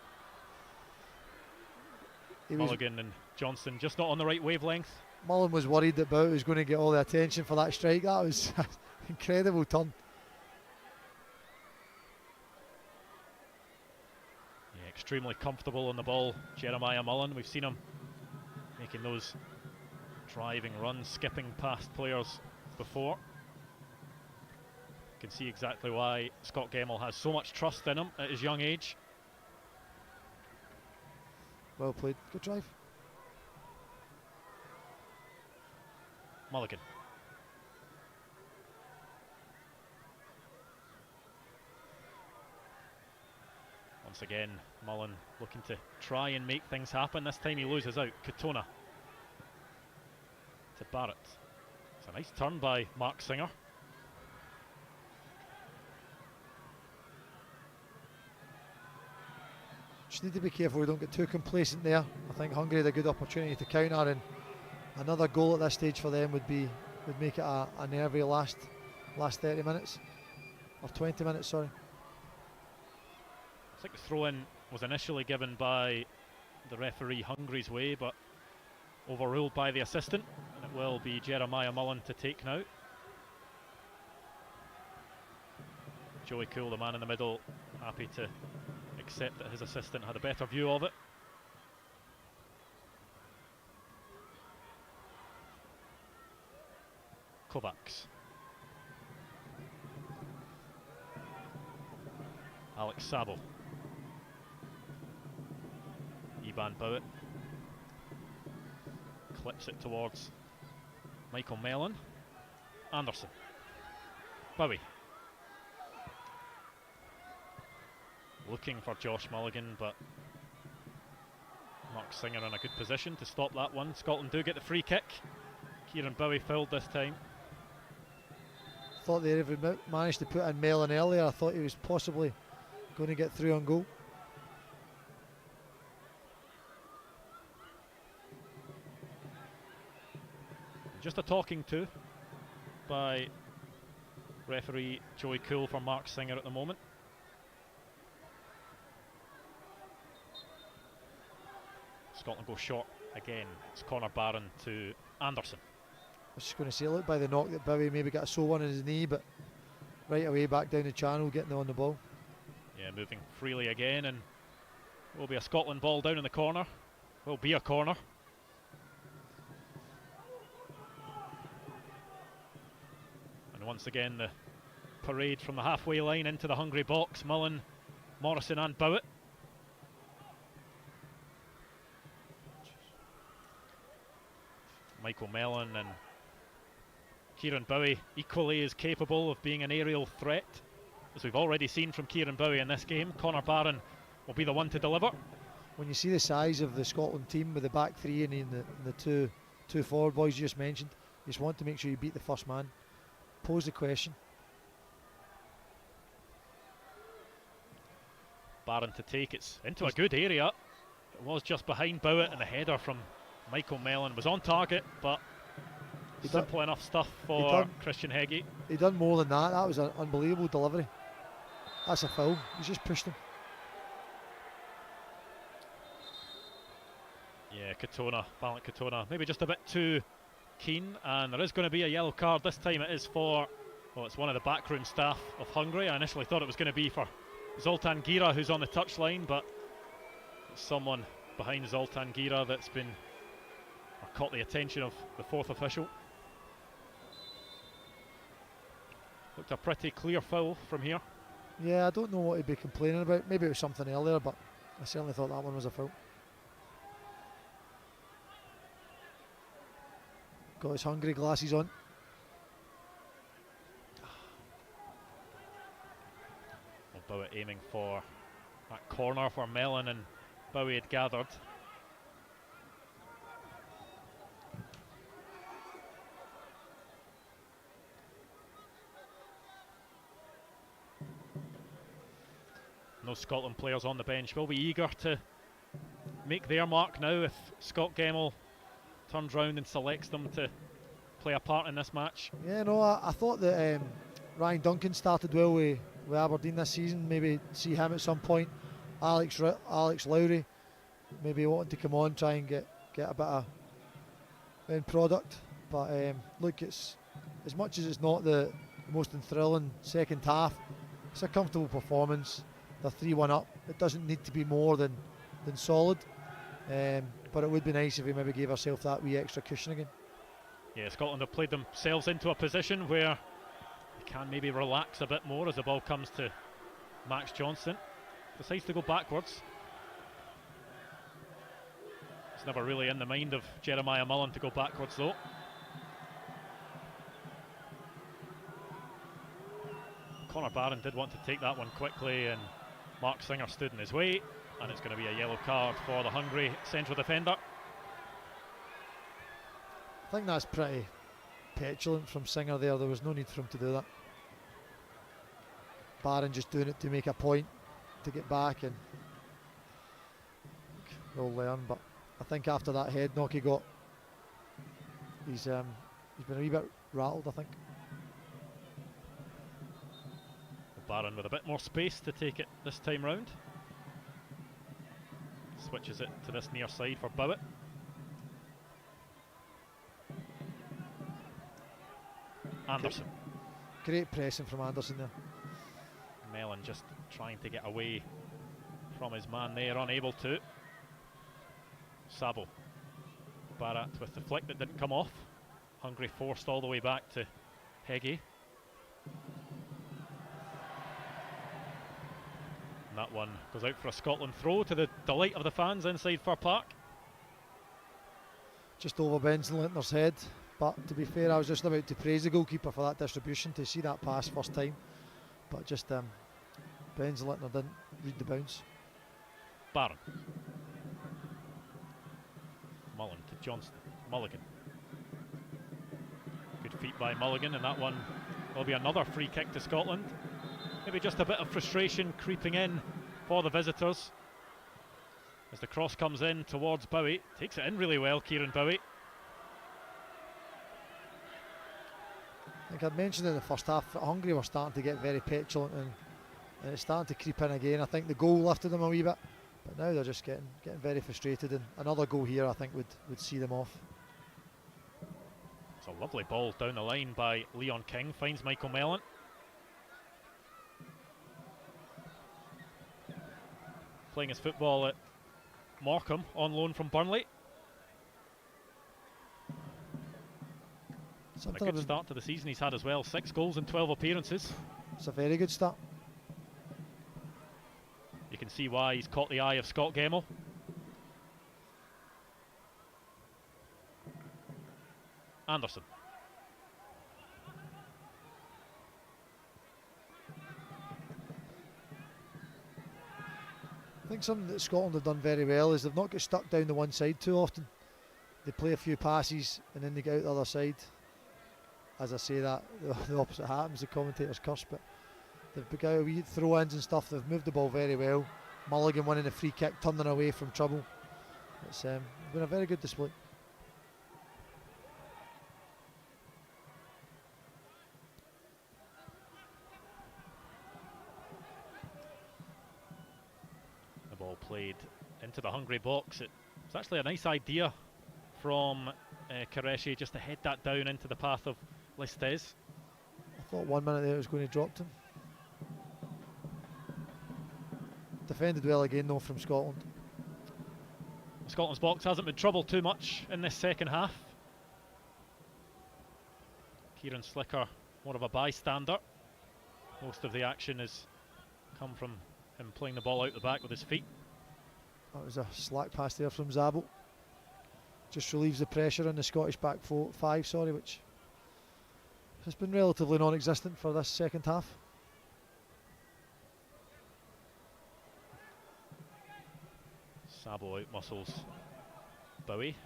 Mulligan and Johnston just not on the right wavelength. Mullen was worried that Bowett was going to get all the attention for that strike. That was an incredible turn. Yeah, extremely comfortable on the ball, Jeremiah Mullen. We've seen him making those driving runs, skipping past players before. You can see exactly why Scott Gemmell has so much trust in him at his young age. Well played, good drive. Once again, Mullen looking to try and make things happen. This time he loses out. Katona to Barrett. It's a nice turn by Mark Singer. Just need to be careful we don't get too complacent there. I think Hungary had a good opportunity to counter, and another goal at this stage for them would make it a nervy last 30 minutes, or 20 minutes, sorry. I think the throw-in was initially given by the referee Hungary's way, but overruled by the assistant, and it will be Jeremiah Mullen to take now. Joey Cool, the man in the middle, happy to accept that his assistant had a better view of it. Kovacs. Alex Sabo. Ivan Bowett clips it towards Michael Mellon. Anderson. Bowie. Looking for Josh Mulligan, but Mark Singer in a good position to stop that one. Scotland do get the free kick. Kieran Bowie fouled this time. Thought they managed to put in Mellon earlier. I thought he was possibly going to get through on goal. Just a talking to by referee Joey Cool for Mark Singer at the moment. Scotland go short again. It's Connor Barron to Anderson. I was just going to say, look by the knock that Bowie maybe got a sore one in his knee, but right away back down the channel, getting on the ball. Yeah, moving freely again, and will be a Scotland ball down in the corner. Will be a corner. And once again, the parade from the halfway line into the Hungary box. Mullen, Morrison and Bowett. Michael Mellon and Kieran Bowie equally as capable of being an aerial threat, as we've already seen from Kieran Bowie in this game. Connor Barron will be the one to deliver. When you see the size of the Scotland team with the back three and the two forward boys you just mentioned, you just want to make sure you beat the first man. Pose the question. Barron to take, it's into a good area. It was just behind Bowett, and the header from Michael Mellon was on target, but simple enough stuff for Christian Heggie. He done more than that. That was an unbelievable delivery. That's a foul. He's just pushed him. Yeah, Balint Katona, maybe just a bit too keen, and there is going to be a yellow card. This time it is for, well, it's one of the backroom staff of Hungary. I initially thought it was going to be for Zoltan Gira, who's on the touchline, but it's someone behind Zoltan Gira that's been caught the attention of the fourth official. Looked a pretty clear foul from here. Yeah, I don't know what he'd be complaining about. Maybe it was something earlier, but I certainly thought that one was a foul. Got his Hungary glasses on. Well, Bowett aiming for that corner where Mellon and Bowie had gathered. No Scotland players on the bench. Will be eager to make their mark now if Scott Gemmell turns round and selects them to play a part in this match. Yeah, no, I thought that Ryan Duncan started well with Aberdeen this season. Maybe see him at some point. Alex Lowry, maybe wanting to come on, try and get a bit of end product. But look, it's as much as it's not the most thrilling second half, it's a comfortable performance. They're 3-1 up. It doesn't need to be more than solid. But it would be nice if we maybe gave ourselves that wee extra cushion again. Yeah, Scotland have played themselves into a position where they can maybe relax a bit more as the ball comes to Max Johnston. Decides to go backwards. It's never really in the mind of Jeremiah Mullen to go backwards though. Connor Barron did want to take that one quickly, and Mark Singer stood in his way, and it's going to be a yellow card for the Hungary central defender. I think that's pretty petulant from Singer there. There was no need for him to do that. Barron just doing it to make a point, to get back, and they'll learn. But I think after that head knock he got, he's been a wee bit rattled, I think. Barron with a bit more space to take it this time round. Switches it to this near side for Bowitt. Anderson. Great pressing from Anderson there. Mellon just trying to get away from his man there, unable to. Sabo. Barat with the flick that didn't come off. Hungary forced all the way back to Heggie. And that one goes out for a Scotland throw, to the delight of the fans inside Fir Park. Just over Benson-Lintner's head, but to be fair, I was just about to praise the goalkeeper for that distribution, to see that pass first time, but just Benson-Lintner didn't read the bounce. Barron. Mullen to Johnston. Mulligan. Good feet by Mulligan, and that one will be another free kick to Scotland. Maybe just a bit of frustration creeping in for the visitors as the cross comes in towards Bowie. Takes it in really well, Kieran Bowie. I think I'd mentioned in the first half that Hungary were starting to get very petulant, and it's starting to creep in again. I think the goal lifted them a wee bit, but now they're just getting very frustrated, and another goal here I think would see them off. It's a lovely ball down the line by Leon King, finds Michael Mellon. Playing his football at Morecambe on loan from Burnley. A good start to the season he's had as well. 6 goals in 12 appearances. It's a very good start. You can see why he's caught the eye of Scott Gemmell. Anderson. I think something that Scotland have done very well is they've not got stuck down the one side too often. They play a few passes and then they get out the other side. As I say that, the opposite happens, the commentators curse, but they've got a wee throw-ins and stuff. They've moved the ball very well. Mulligan winning a free kick, turning away from trouble. It's been a very good display. The ball played into the Hungary box. It's actually a nice idea from Qureshi just to head that down into the path of Listez. I thought 1 minute there it was going to drop him. Defended well again though from Scotland. Scotland's box hasn't been troubled too much in this second half. Kieran Slicker more of a bystander. Most of the action has come from him playing the ball out the back with his feet. That was a slack pass there from Zabo. Just relieves the pressure on the Scottish back five, which has been relatively non-existent for this second half. Sabo out muscles Bowie.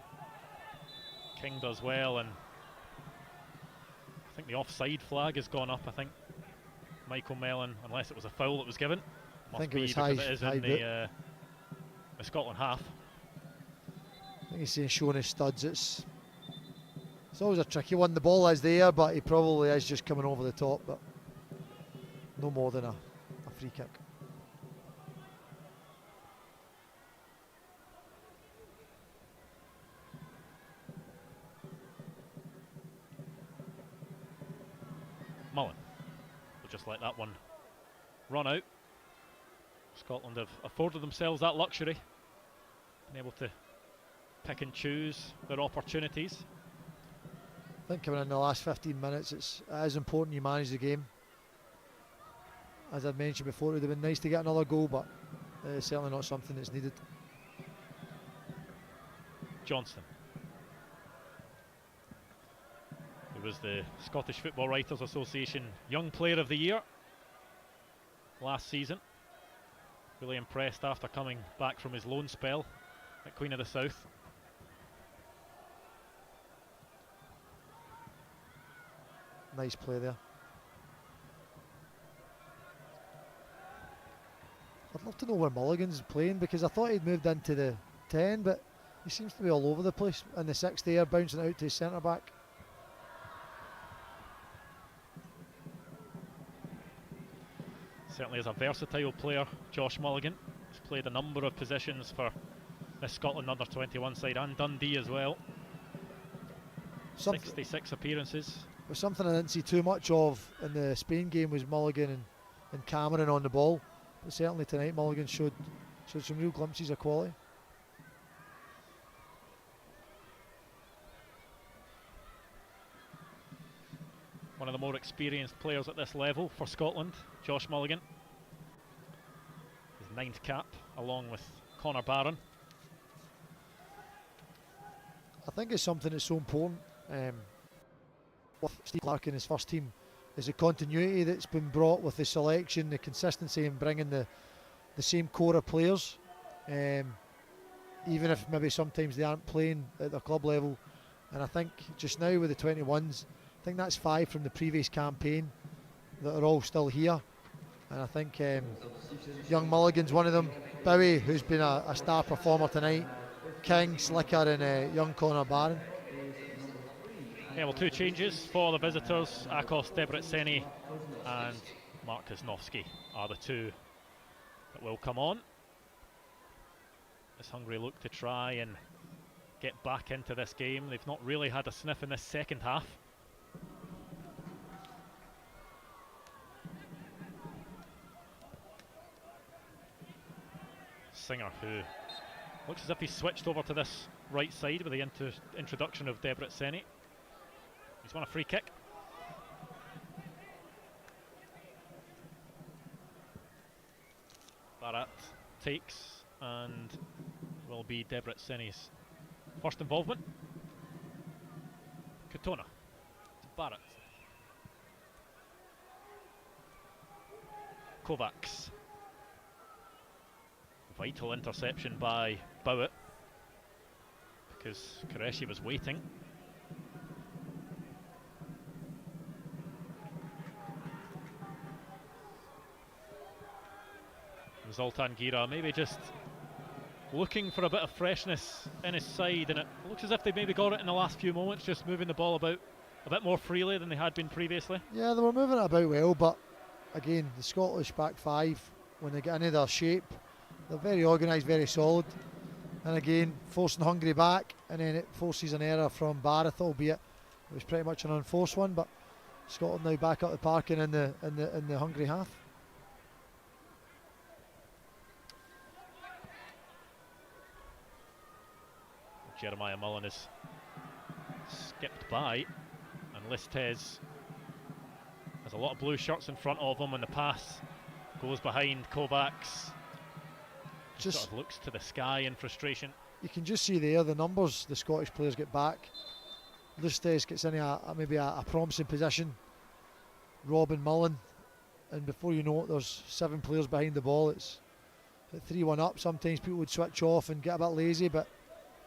King does well, and I think the offside flag has gone up. I think Michael Mellon, unless it was a foul that was given, must be because it is in the Scotland half. I think he's saying showing his studs. It's always a tricky one. The ball is there, but he probably is just coming over the top, but no more than a free kick. Mullen will just let that one run out. Scotland have afforded themselves that luxury, been able to pick and choose their opportunities. I think coming in the last 15 minutes, it is important you manage the game. As I've mentioned before, it would have been nice to get another goal, but it's certainly not something that's needed. Johnston, who was the Scottish Football Writers Association Young Player of the Year last season. Really impressed after coming back from his loan spell at Queen of the South. Nice play there. I'd love to know where Mulligan's playing, because I thought he'd moved into the 10, but he seems to be all over the place in the 6th there, bouncing out to his centre back. Certainly is a versatile player, Josh Mulligan. He's played a number of positions for the Scotland under-21 side and Dundee as well. 66 appearances. But something I didn't see too much of in the Spain game was Mulligan and Cameron on the ball. But certainly tonight Mulligan showed some real glimpses of quality. One of the more experienced players at this level for Scotland, Josh Mulligan. His 9th cap, along with Connor Barron. I think it's something that's so important with Steve Clark in his first team, is the continuity that's been brought with the selection, the consistency in bringing the same core of players, even if maybe sometimes they aren't playing at their club level. And I think just now with the 21s, I think that's 5 from the previous campaign that are all still here. And I think young Mulligan's one of them. Bowie, who's been a star performer tonight, King, Slicker and young Connor Barron. Yeah, well, 2 changes for the visitors. Akos Debreceni and Mark Kosnowski are the 2 that will come on, as Hungary look to try and get back into this game. They've not really had a sniff in this second half. Singer, who looks as if he's switched over to this right side with the introduction of Debreceni. He's won a free kick. Barat takes, and will be Debreceni's first involvement. Katona to Barat. Kovacs. Vital interception by Bowett, because Qureshi was waiting. Zoltan Gira maybe just looking for a bit of freshness in his side, and it looks as if they maybe got it in the last few moments, just moving the ball about a bit more freely than they had been previously. Yeah, they were moving it about well, but again, the Scottish back 5, when they get into their shape, they're very organised, very solid. And again, forcing Hungary back, and then it forces an error from Barrett, albeit it was pretty much an unforced one. But Scotland now back up the park and in the Hungary half. Jeremiah Mullen is skipped by, and Listes has a lot of blue shirts in front of him, and the pass goes behind Kovacs. Just sort of looks to the sky in frustration. You can just see there the numbers the Scottish players get back. Listes gets in maybe a promising position. Robin Mullen, and before you know it, there's 7 players behind the ball. It's at 3-1 up. Sometimes people would switch off and get a bit lazy, but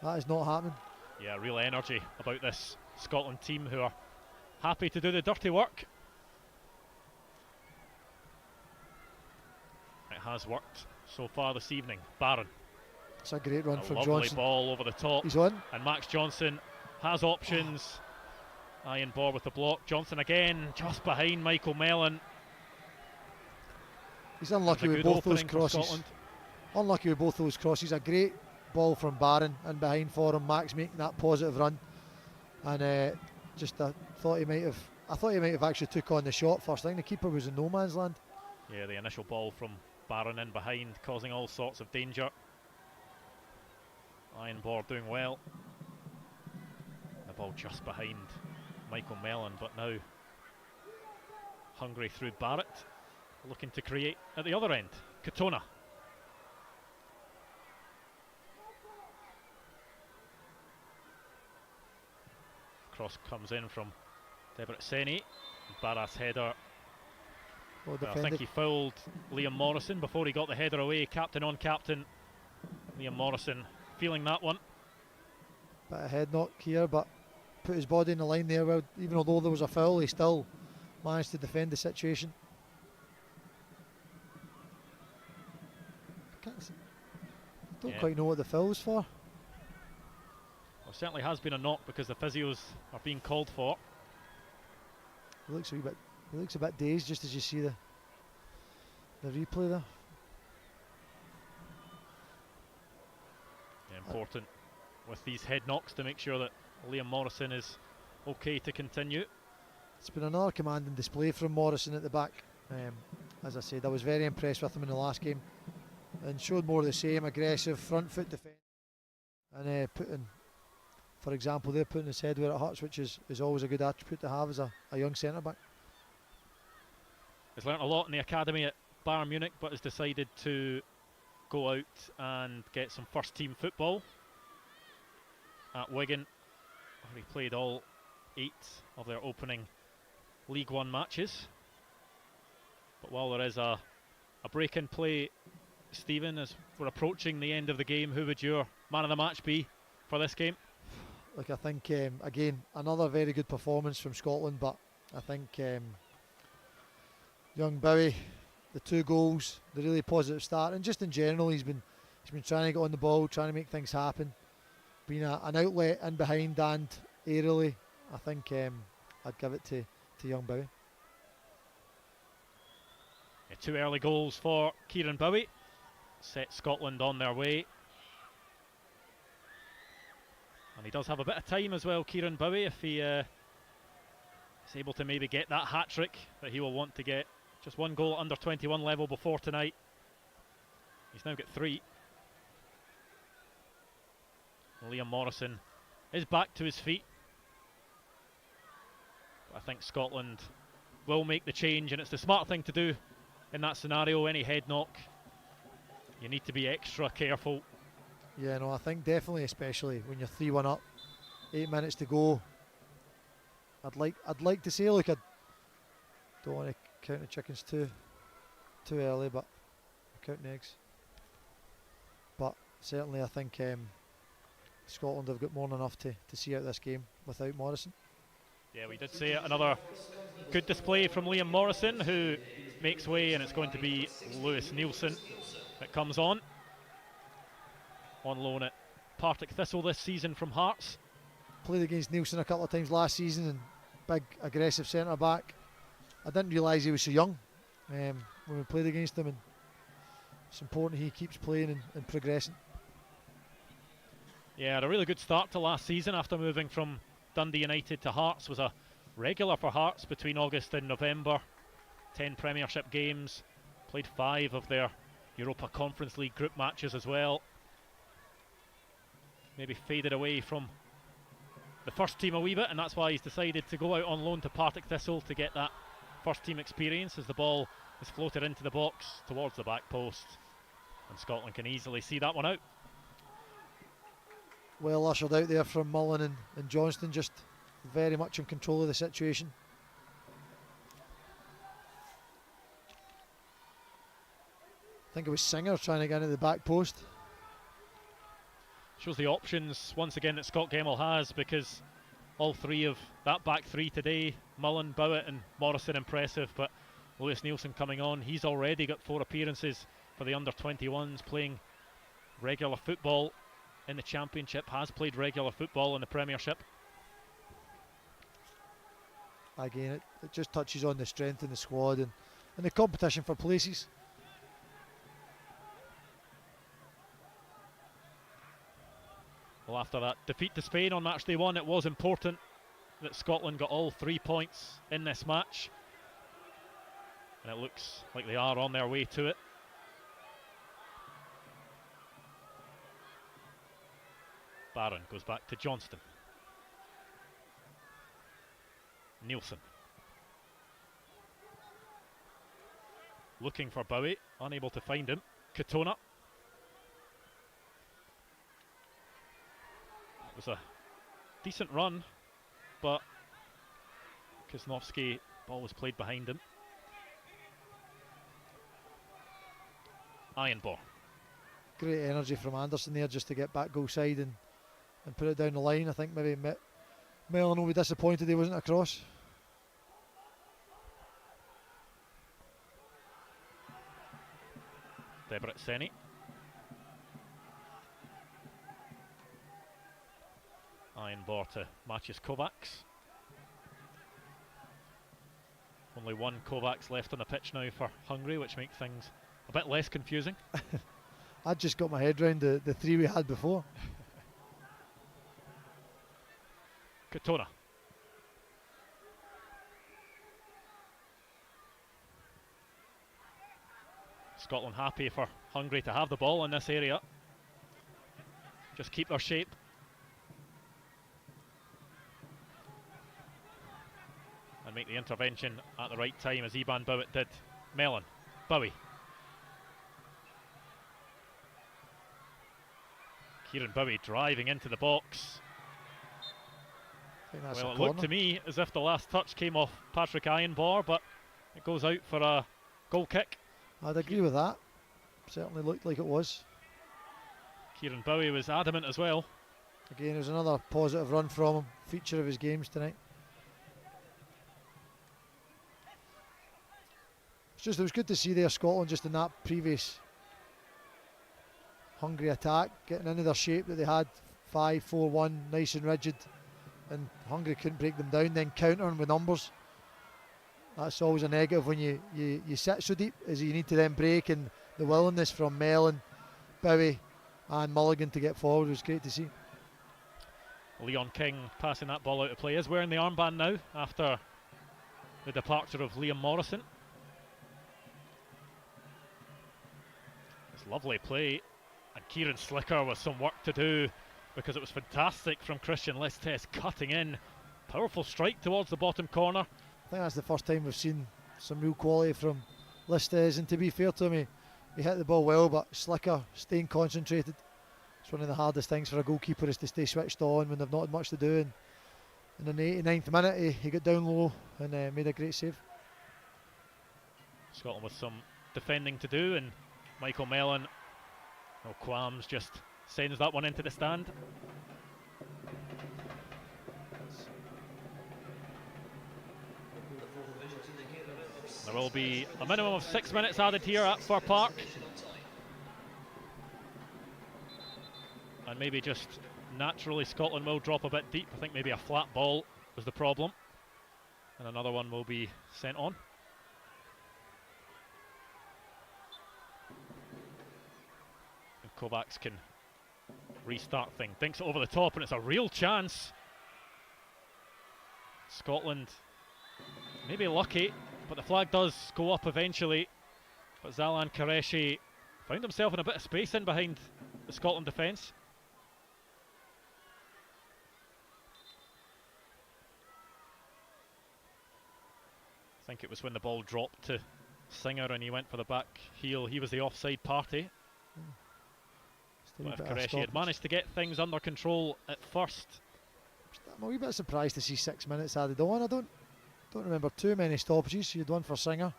that is not happening. Yeah, real energy about this Scotland team, who are happy to do the dirty work. It has worked so far this evening. Barron. It's a great run from Johnson. Lovely Johnson. Ball over the top. He's on. And Max Johnson has options. Iron Bor with the block. Johnson again, just behind Michael Mellon. He's unlucky with both those crosses. Unlucky with both those crosses. A great ball from Barron and behind for him. Max making that positive run. And I thought he might have actually took on the shot first. I think the keeper was in no man's land. Yeah, the initial ball from Barron in behind, causing all sorts of danger. Iron Bor doing well. The ball just behind Michael Mellon, but now Hungary through Barrett, looking to create at the other end. Katona. Cross comes in from Debreceni. Barras header Well Well, I defended. think he fouled Liam Morrison before he got the header away. Captain on captain. Liam Morrison feeling that one. Bit of head knock here, but put his body in the line there. Well, even although there was a foul, he still managed to defend the situation. I don't quite know what the foul was for. Well, certainly has been a knock because the physios are being called for. He looks a bit dazed just as you see the replay there. Yeah, important with these head knocks to make sure that Liam Morrison is okay to continue. It's been another commanding display from Morrison at the back. As I said, I was very impressed with him in the last game and showed more of the same aggressive front foot defence. And for example, they're putting his head where it hurts, which is always a good attribute to have as a young centre back. He's learnt a lot in the academy at Bayern Munich, but has decided to go out and get some first team football at Wigan, where he played all 8 of their opening League One matches. But while there is a break in play, Stephen, as we're approaching the end of the game, who would your man of the match be for this game? Look, I think again another very good performance from Scotland, but I think young Bowie, the 2 goals, the really positive start, and just in general he's been trying to get on the ball, trying to make things happen, being an outlet in behind and aerially. I think I'd give it to young Bowie. Yeah, 2 early goals for Kieran Bowie set Scotland on their way. And he does have a bit of time as well, Kieran Bowie, if he is able to maybe get that hat-trick that he will want to get. Just 1 goal under 21 level before tonight. He's now got 3. Liam Morrison is back to his feet. But I think Scotland will make the change, and it's the smart thing to do in that scenario. Any head knock, you need to be extra careful. Yeah, no, I think definitely, especially when you're 3-1 up, 8 minutes to go. I'd like to say, look, I don't want to count the chickens too early, but counting eggs. But certainly, I think Scotland have got more than enough to see out this game without Morrison. Yeah, we did say it. Another good display from Liam Morrison, who makes way, and it's going to be Lewis Nielsen that comes on loan at Partick Thistle this season from Hearts. Played against Nielsen a couple of times last season, and big aggressive centre back. I didn't realise he was so young when we played against him, and it's important he keeps playing and progressing. Yeah, had a really good start to last season after moving from Dundee United to Hearts. Was a regular for Hearts between August and November. 10 Premiership games, played 5 of their Europa Conference League group matches as well. Maybe faded away from the first team a wee bit, and that's why he's decided to go out on loan to Partick Thistle to get that first team experience as the ball is floated into the box towards the back post, and Scotland can easily see that one out. Well ushered out there from Mullen and Johnston, just very much in control of the situation. I think it was Singer trying to get into the back post. Shows the options once again that Scott Gemmell has, because all 3 of that back 3 today, Mullen, Bowett and Morrison, impressive, but Lewis Nielsen coming on. He's already got 4 appearances for the Under-21s, playing regular football in the Championship, has played regular football in the Premiership. Again, it just touches on the strength in the squad and the competition for places. Well, after that defeat to Spain on match day 1, it was important that Scotland got all 3 points in this match, and it looks like they are on their way to it. Barron goes back to Johnston. Nielsen looking for Bowie, unable to find him. Katona. It was a decent run, but Kosnovsky, ball was played behind him. Ironbor. Great energy from Anderson there just to get back goal side and put it down the line. I think maybe Mellon will be disappointed he wasn't across. Debret Seni. Ironbor to Maciej Kovacs. Only one Kovacs left on the pitch now for Hungary, which makes things a bit less confusing. I just got my head round the three we had before. Katona. Scotland happy for Hungary to have the ball in this area. Just keep their shape. And make the intervention at the right time, as Iban Bowett did. Mellon. Bowie. Kieran Bowie driving into the box. Well, it looked to me as if the last touch came off Patrick Ironbor, but it goes out for a goal kick. I'd agree with that. Certainly looked like it was. Kieran Bowie was adamant as well. Again, it was another positive run from him. Feature of his games tonight. It was good to see there Scotland just in that previous Hungary attack, getting into their shape that they had, 5-4-1, nice and rigid, and Hungary couldn't break them down, then countering with numbers. That's always a negative when you sit so deep, as you need to then break, and the willingness from Mellon, Bowie and Mulligan to get forward was great to see. Leon King passing that ball out of play, is wearing the armband now after the departure of Liam Morrison. It's lovely play, and Kieran Slicker with some work to do, because it was fantastic from Christian Listes cutting in. Powerful strike towards the bottom corner. I think that's the first time we've seen some real quality from Listes, and to be fair to him, he hit the ball well, but Slicker staying concentrated. It's one of the hardest things for a goalkeeper, is to stay switched on when they've not had much to do. And in the 89th minute he got down low and made a great save. Scotland with some defending to do, and Michael Mellon, no qualms, just sends that one into the stand. There will be a minimum of 6 minutes added here at Fir Park. And maybe just naturally Scotland will drop a bit deep. I think maybe a flat ball was the problem. And another one will be sent on. And Kovacs can restart thing. Dinks it over the top, and it's a real chance. Scotland maybe lucky, but the flag does go up eventually. But Zalan Qureshi found himself in a bit of space in behind the Scotland defence. I think it was when the ball dropped to Singer and he went for the back heel. He was the offside party. But if Qureshi had managed to get things under control at first. I'm a wee bit surprised to see 6 minutes added on. I don't remember too many stoppages. You had one for Singer.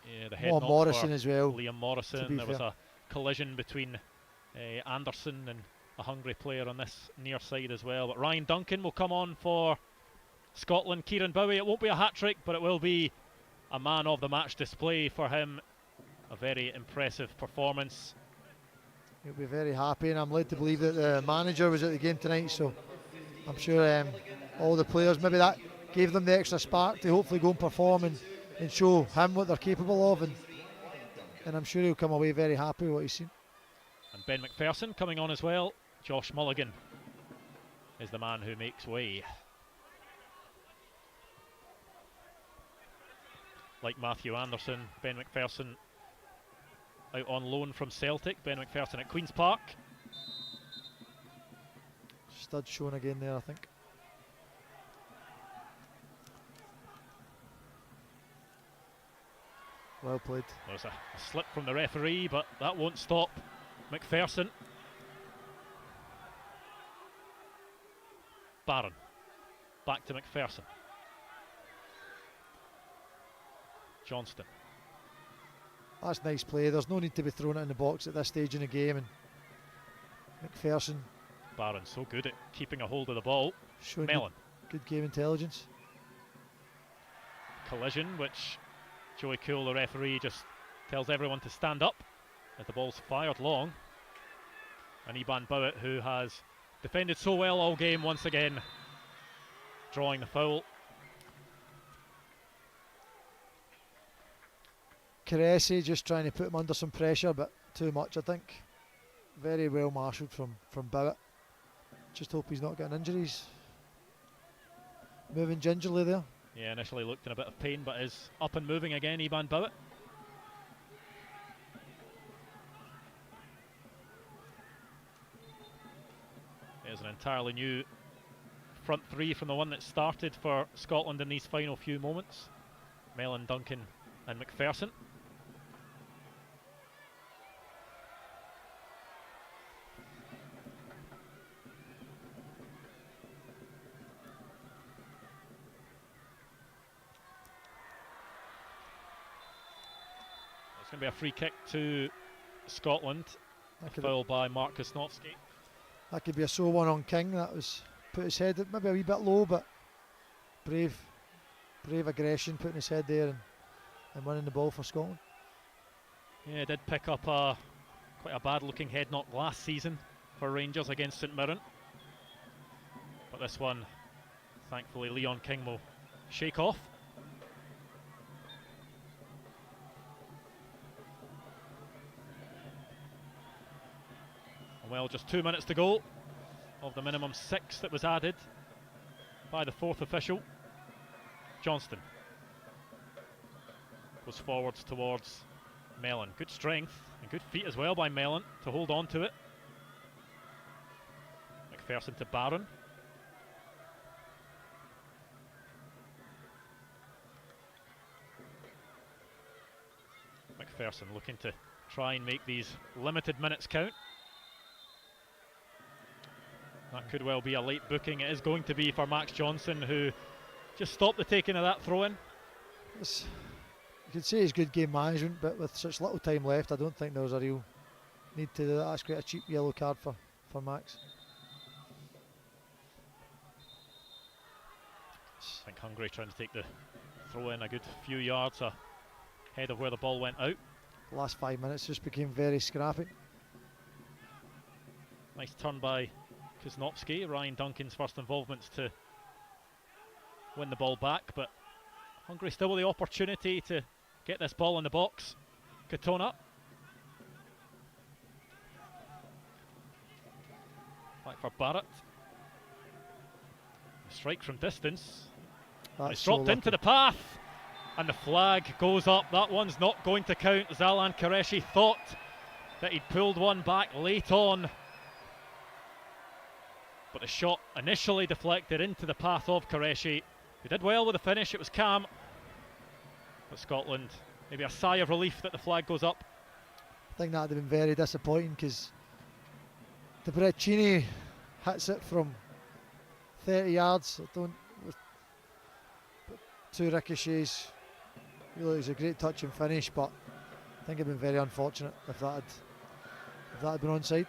Yeah, the head knock Morrison as well. Liam Morrison. There was a collision between Anderson and a Hungary player on this near side as well. But Ryan Duncan will come on for Scotland. Kieran Bowie, it won't be a hat-trick, but it will be a man of the match display for him. A very impressive performance. He'll be very happy, and I'm led to believe that the manager was at the game tonight, so I'm sure all the players, maybe that gave them the extra spark to hopefully go and perform and show him what they're capable of, and I'm sure he'll come away very happy with what he's seen. And Ben McPherson coming on as well. Josh Mulligan is the man who makes way. Like Matthew Anderson, Ben McPherson out on loan from Celtic. Ben McPherson at Queen's Park. Stud shown again there, I think. Well played. There's a slip from the referee, but that won't stop McPherson. Barron. Back to McPherson. Johnston. That's nice play. There's no need to be throwing it in the box at this stage in the game. And McPherson Barron so good at keeping a hold of the ball. showing Mellon. good game intelligence. Collision, which Joey Cool, the referee, just tells everyone to stand up as the ball's fired long. And Iban Bowett, who has defended so well all game, once again drawing the foul. Caresse just trying to put him under some pressure, but too much, I think. Very well marshalled from Bowett. Just hope he's not getting injuries. Moving gingerly there. Yeah, initially looked in a bit of pain, but is up and moving again, Iban Bowett. There's an entirely new front three from the one that started for Scotland in these final few moments. Mellon, Duncan and McPherson. It's going to be a free kick to Scotland. A foul by Mark Kosnowski. That could be a sore one on King. That was put his head maybe a wee bit low, but brave aggression, putting his head there and winning the ball for Scotland. Yeah, did pick up quite a bad looking head knock last season for Rangers against St Mirren. But this one, thankfully, Leon King will shake off. Well, just 2 minutes to go of the minimum 6 that was added by the fourth official. Johnston goes forwards towards Mellon. Good strength and good feet as well by Mellon to hold on to it. McPherson to Barron. McPherson looking to try and make these limited minutes count. That could well be a late booking. It is going to be for Max Johnson, who just stopped the taking of that throw-in. You could say it's good game management, but with such little time left, I don't think there was a real need to do that. That's quite a cheap yellow card for Max. I think Hungary trying to take the throw-in a good few yards ahead of where the ball went out. The last 5 minutes just became very scrappy. Nice turn by Kosnowski, Ryan Duncan's first involvements to win the ball back, but Hungary still with the opportunity to get this ball in the box. Katona. Back for Barrett. A strike from distance. It's dropped into the path, and the flag goes up. That one's not going to count. Zalan Qureshi thought that he'd pulled one back late on, but the shot initially deflected into the path of Qureshi, who did well with the finish. It was calm, but Scotland, maybe a sigh of relief that the flag goes up. I think that would have been very disappointing, because De Brecini hits it from 30 yards. With 2 ricochets. Really, it was a great touch and finish, but I think it'd been very unfortunate if that had been onside.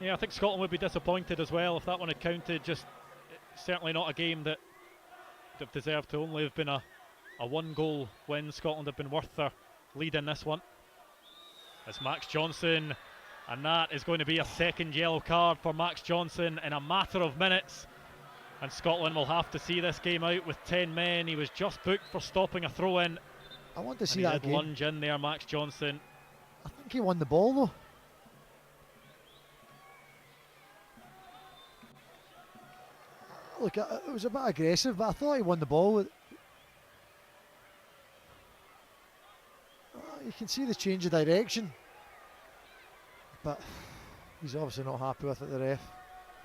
Yeah, I think Scotland would be disappointed as well if that one had counted. Just certainly not a game that would have deserved to only have been a 1-goal win. Scotland have been worth their lead in this one. As Max Johnson, and that is going to be a second yellow card for Max Johnson in a matter of minutes. And Scotland will have to see this game out with 10 men. He was just booked for stopping a throw-in. I want to see that that again. Lunge in there, Max Johnson. I think he won the ball though. Look, it was a bit aggressive, but I thought he won the ball. You can see the change of direction, but he's obviously not happy with it, the ref.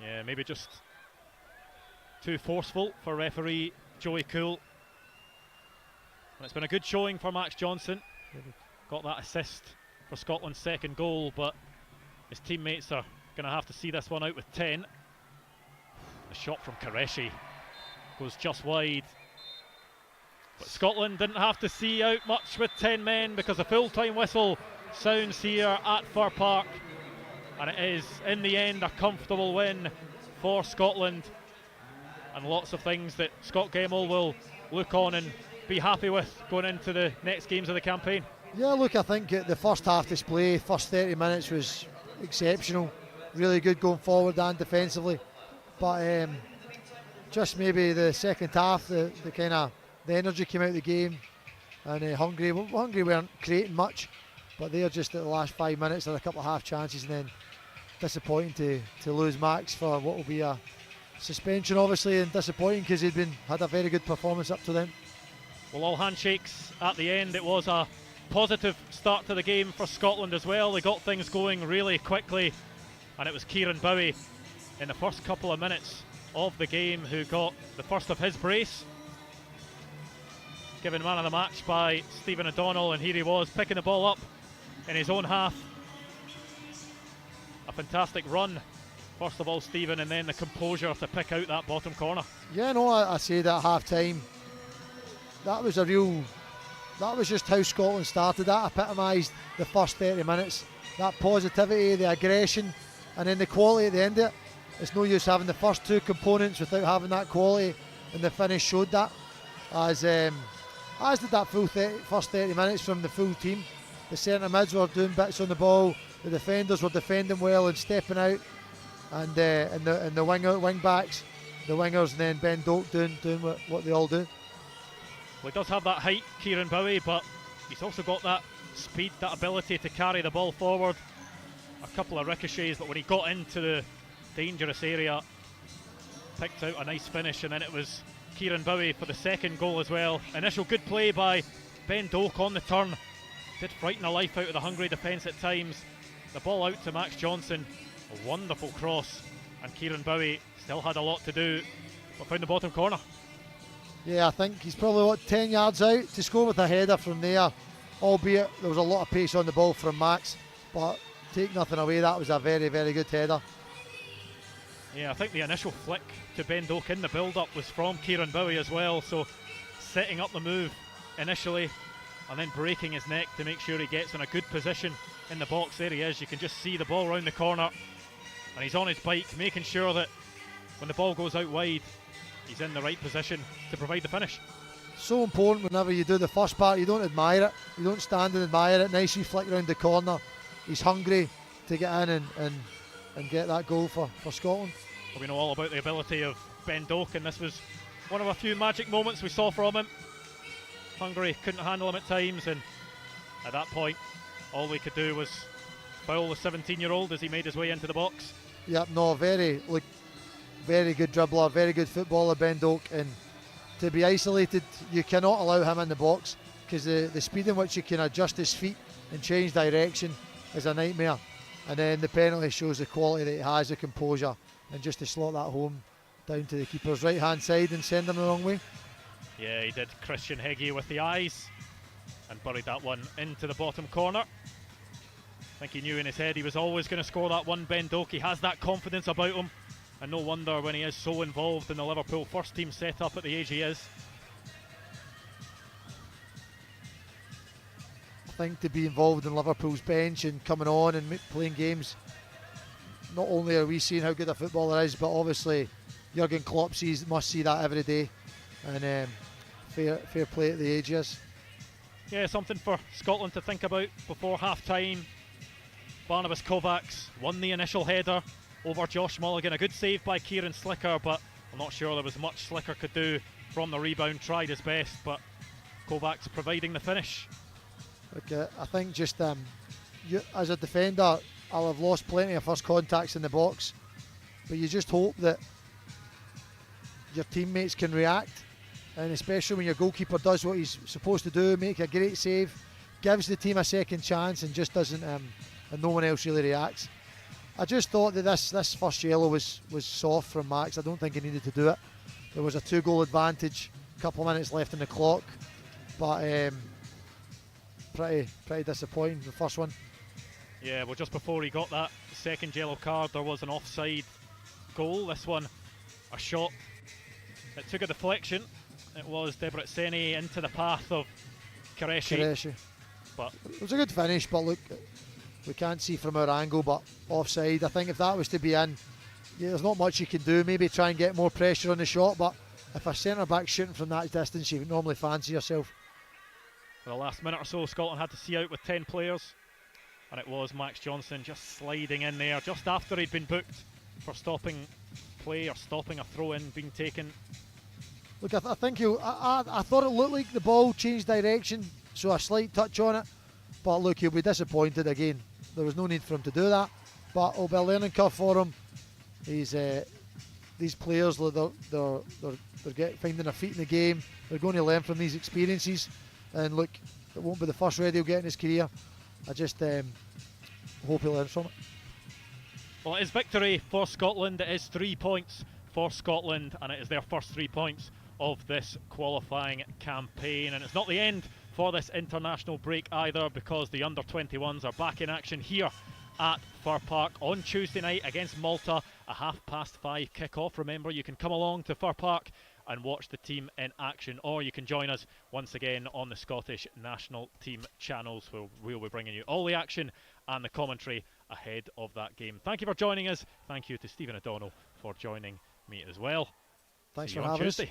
Yeah, maybe just too forceful for referee Joey Cool. And it's been a good showing for Max Johnson. Got that assist for Scotland's second goal, but his teammates are going to have to see this one out with 10. The shot from Qureshi goes just wide. But Scotland didn't have to see out much with 10 men, because a full-time whistle sounds here at Fir Park, and it is in the end a comfortable win for Scotland, and lots of things that Scott Gemmell will look on and be happy with going into the next games of the campaign. Yeah, look, I think the first half display, first 30 minutes was exceptional, really good going forward and defensively, but just maybe the second half, the energy came out of the game, and Hungary weren't creating much, but they're just at the last 5 minutes had a couple of half chances, and then disappointing to lose Max for what will be a suspension, obviously, and disappointing because he'd had a very good performance up to then. Well, all handshakes at the end. It was a positive start to the game for Scotland as well. They got things going really quickly, and it was Kieran Bowie in the first couple of minutes of the game who got the first of his brace, given man of the match by Stephen O'Donnell, and here he was picking the ball up in his own half. A fantastic run, first of all, Stephen, and then the composure to pick out that bottom corner. Yeah, no, I say that at half time, that was just how Scotland started. That epitomised the first 30 minutes, that positivity, the aggression, and then the quality at the end of it. It's no use having the first two components without having that quality, and the finish showed that, as did that first 30 minutes from the full team. The centre mids were doing bits on the ball, the defenders were defending well and stepping out, and the wing backs, the wingers, and then Ben Doak doing what they all do. Well, he does have that height, Kieran Bowie, but he's also got that speed, that ability to carry the ball forward. A couple of ricochets, but when he got into the dangerous area, picked out a nice finish, and then it was Kieran Bowie for the second goal as well. Initial good play by Ben Doak on the turn. Did frighten the life out of the Hungary defence at times. The ball out to Max Johnson. A wonderful cross, and Kieran Bowie still had a lot to do, but found the bottom corner. Yeah, I think he's probably 10 yards out to score with a header from there, albeit there was a lot of pace on the ball from Max, but take nothing away, that was a very, very good header. Yeah, I think the initial flick to Ben Doak in the build-up was from Kieran Bowie as well, so setting up the move initially and then breaking his neck to make sure he gets in a good position in the box. There he is, you can just see the ball round the corner, and he's on his bike making sure that when the ball goes out wide, he's in the right position to provide the finish. So important whenever you do the first part, you don't admire it, you don't stand and admire it. Nicely flick round the corner. He's hungry to get in and get that goal for Scotland. Well, we know all about the ability of Ben Doak, and this was one of a few magic moments we saw from him. Hungary couldn't handle him at times, and at that point all we could do was foul the 17-year-old as he made his way into the box. Yep, no, very good dribbler, very good footballer, Ben Doak, and to be isolated, you cannot allow him in the box, because the speed in which he can adjust his feet and change direction is a nightmare. And then the penalty shows the quality that he has, the composure, and just to slot that home down to the keeper's right hand side and send him the wrong way. Yeah, he did Christian Heggie with the eyes and buried that one into the bottom corner. I think he knew in his head he was always going to score that one, Ben Doak. He has that confidence about him, and no wonder when he is so involved in the Liverpool first team setup at the age he is. I think to be involved in Liverpool's bench and coming on and playing games, not only are we seeing how good a footballer is, but obviously Jurgen Klopp must see that every day, and fair play at the age he is. Yeah, something for Scotland to think about before half time. Barnabas Kovacs won the initial header over Josh Mulligan. A good save by Kieran Slicker, but I'm not sure there was much Slicker could do from the rebound. Tried his best, but Kovacs providing the finish. Okay, I think just as a defender, I'll have lost plenty of first contacts in the box, but you just hope that your teammates can react, and especially when your goalkeeper does what he's supposed to do, make a great save, gives the team a second chance, and just doesn't, and no one else really reacts. I just thought that this first yellow was soft from Max. I don't think he needed to do it. There was a 2-goal advantage, a couple of minutes left in the clock, but pretty disappointing, the first one. Yeah, well, just before he got that second yellow card, there was an offside goal. This one, a shot that took a deflection It was Debreceni into the path of Qureshi. But it was a good finish, but look, we can't see from our angle, but offside. I think if that was to be in, yeah, there's not much you can do. Maybe try and get more pressure on the shot, but if a centre back shooting from that distance, you normally fancy yourself. For the last minute or so, Scotland had to see out with 10 players, and it was Max Johnson just sliding in there just after he'd been booked for stopping play or stopping a throw-in being taken. Look, I think I thought it looked like the ball changed direction, so a slight touch on it, but look, he'll be disappointed again. There was no need for him to do that, but it'll be a learning curve for him. These players, they're finding their feet in the game. They're going to learn from these experiences, and look, it won't be the first red he'll get in his career. I just hope he learns from it. Well, it is victory for Scotland. It is 3 points for Scotland, and it is their first 3 points of this qualifying campaign. And it's not the end for this international break either, because the Under-21s are back in action here at Fir Park on Tuesday night against Malta, a 5:30 kickoff. Remember, you can come along to Fir Park and watch the team in action, or you can join us once again on the Scottish national team channels, where we'll be bringing you all the action and the commentary ahead of that game. Thank you for joining us. Thank you to Stephen O'Donnell for joining me as well. Thanks See you for on having Tuesday. us.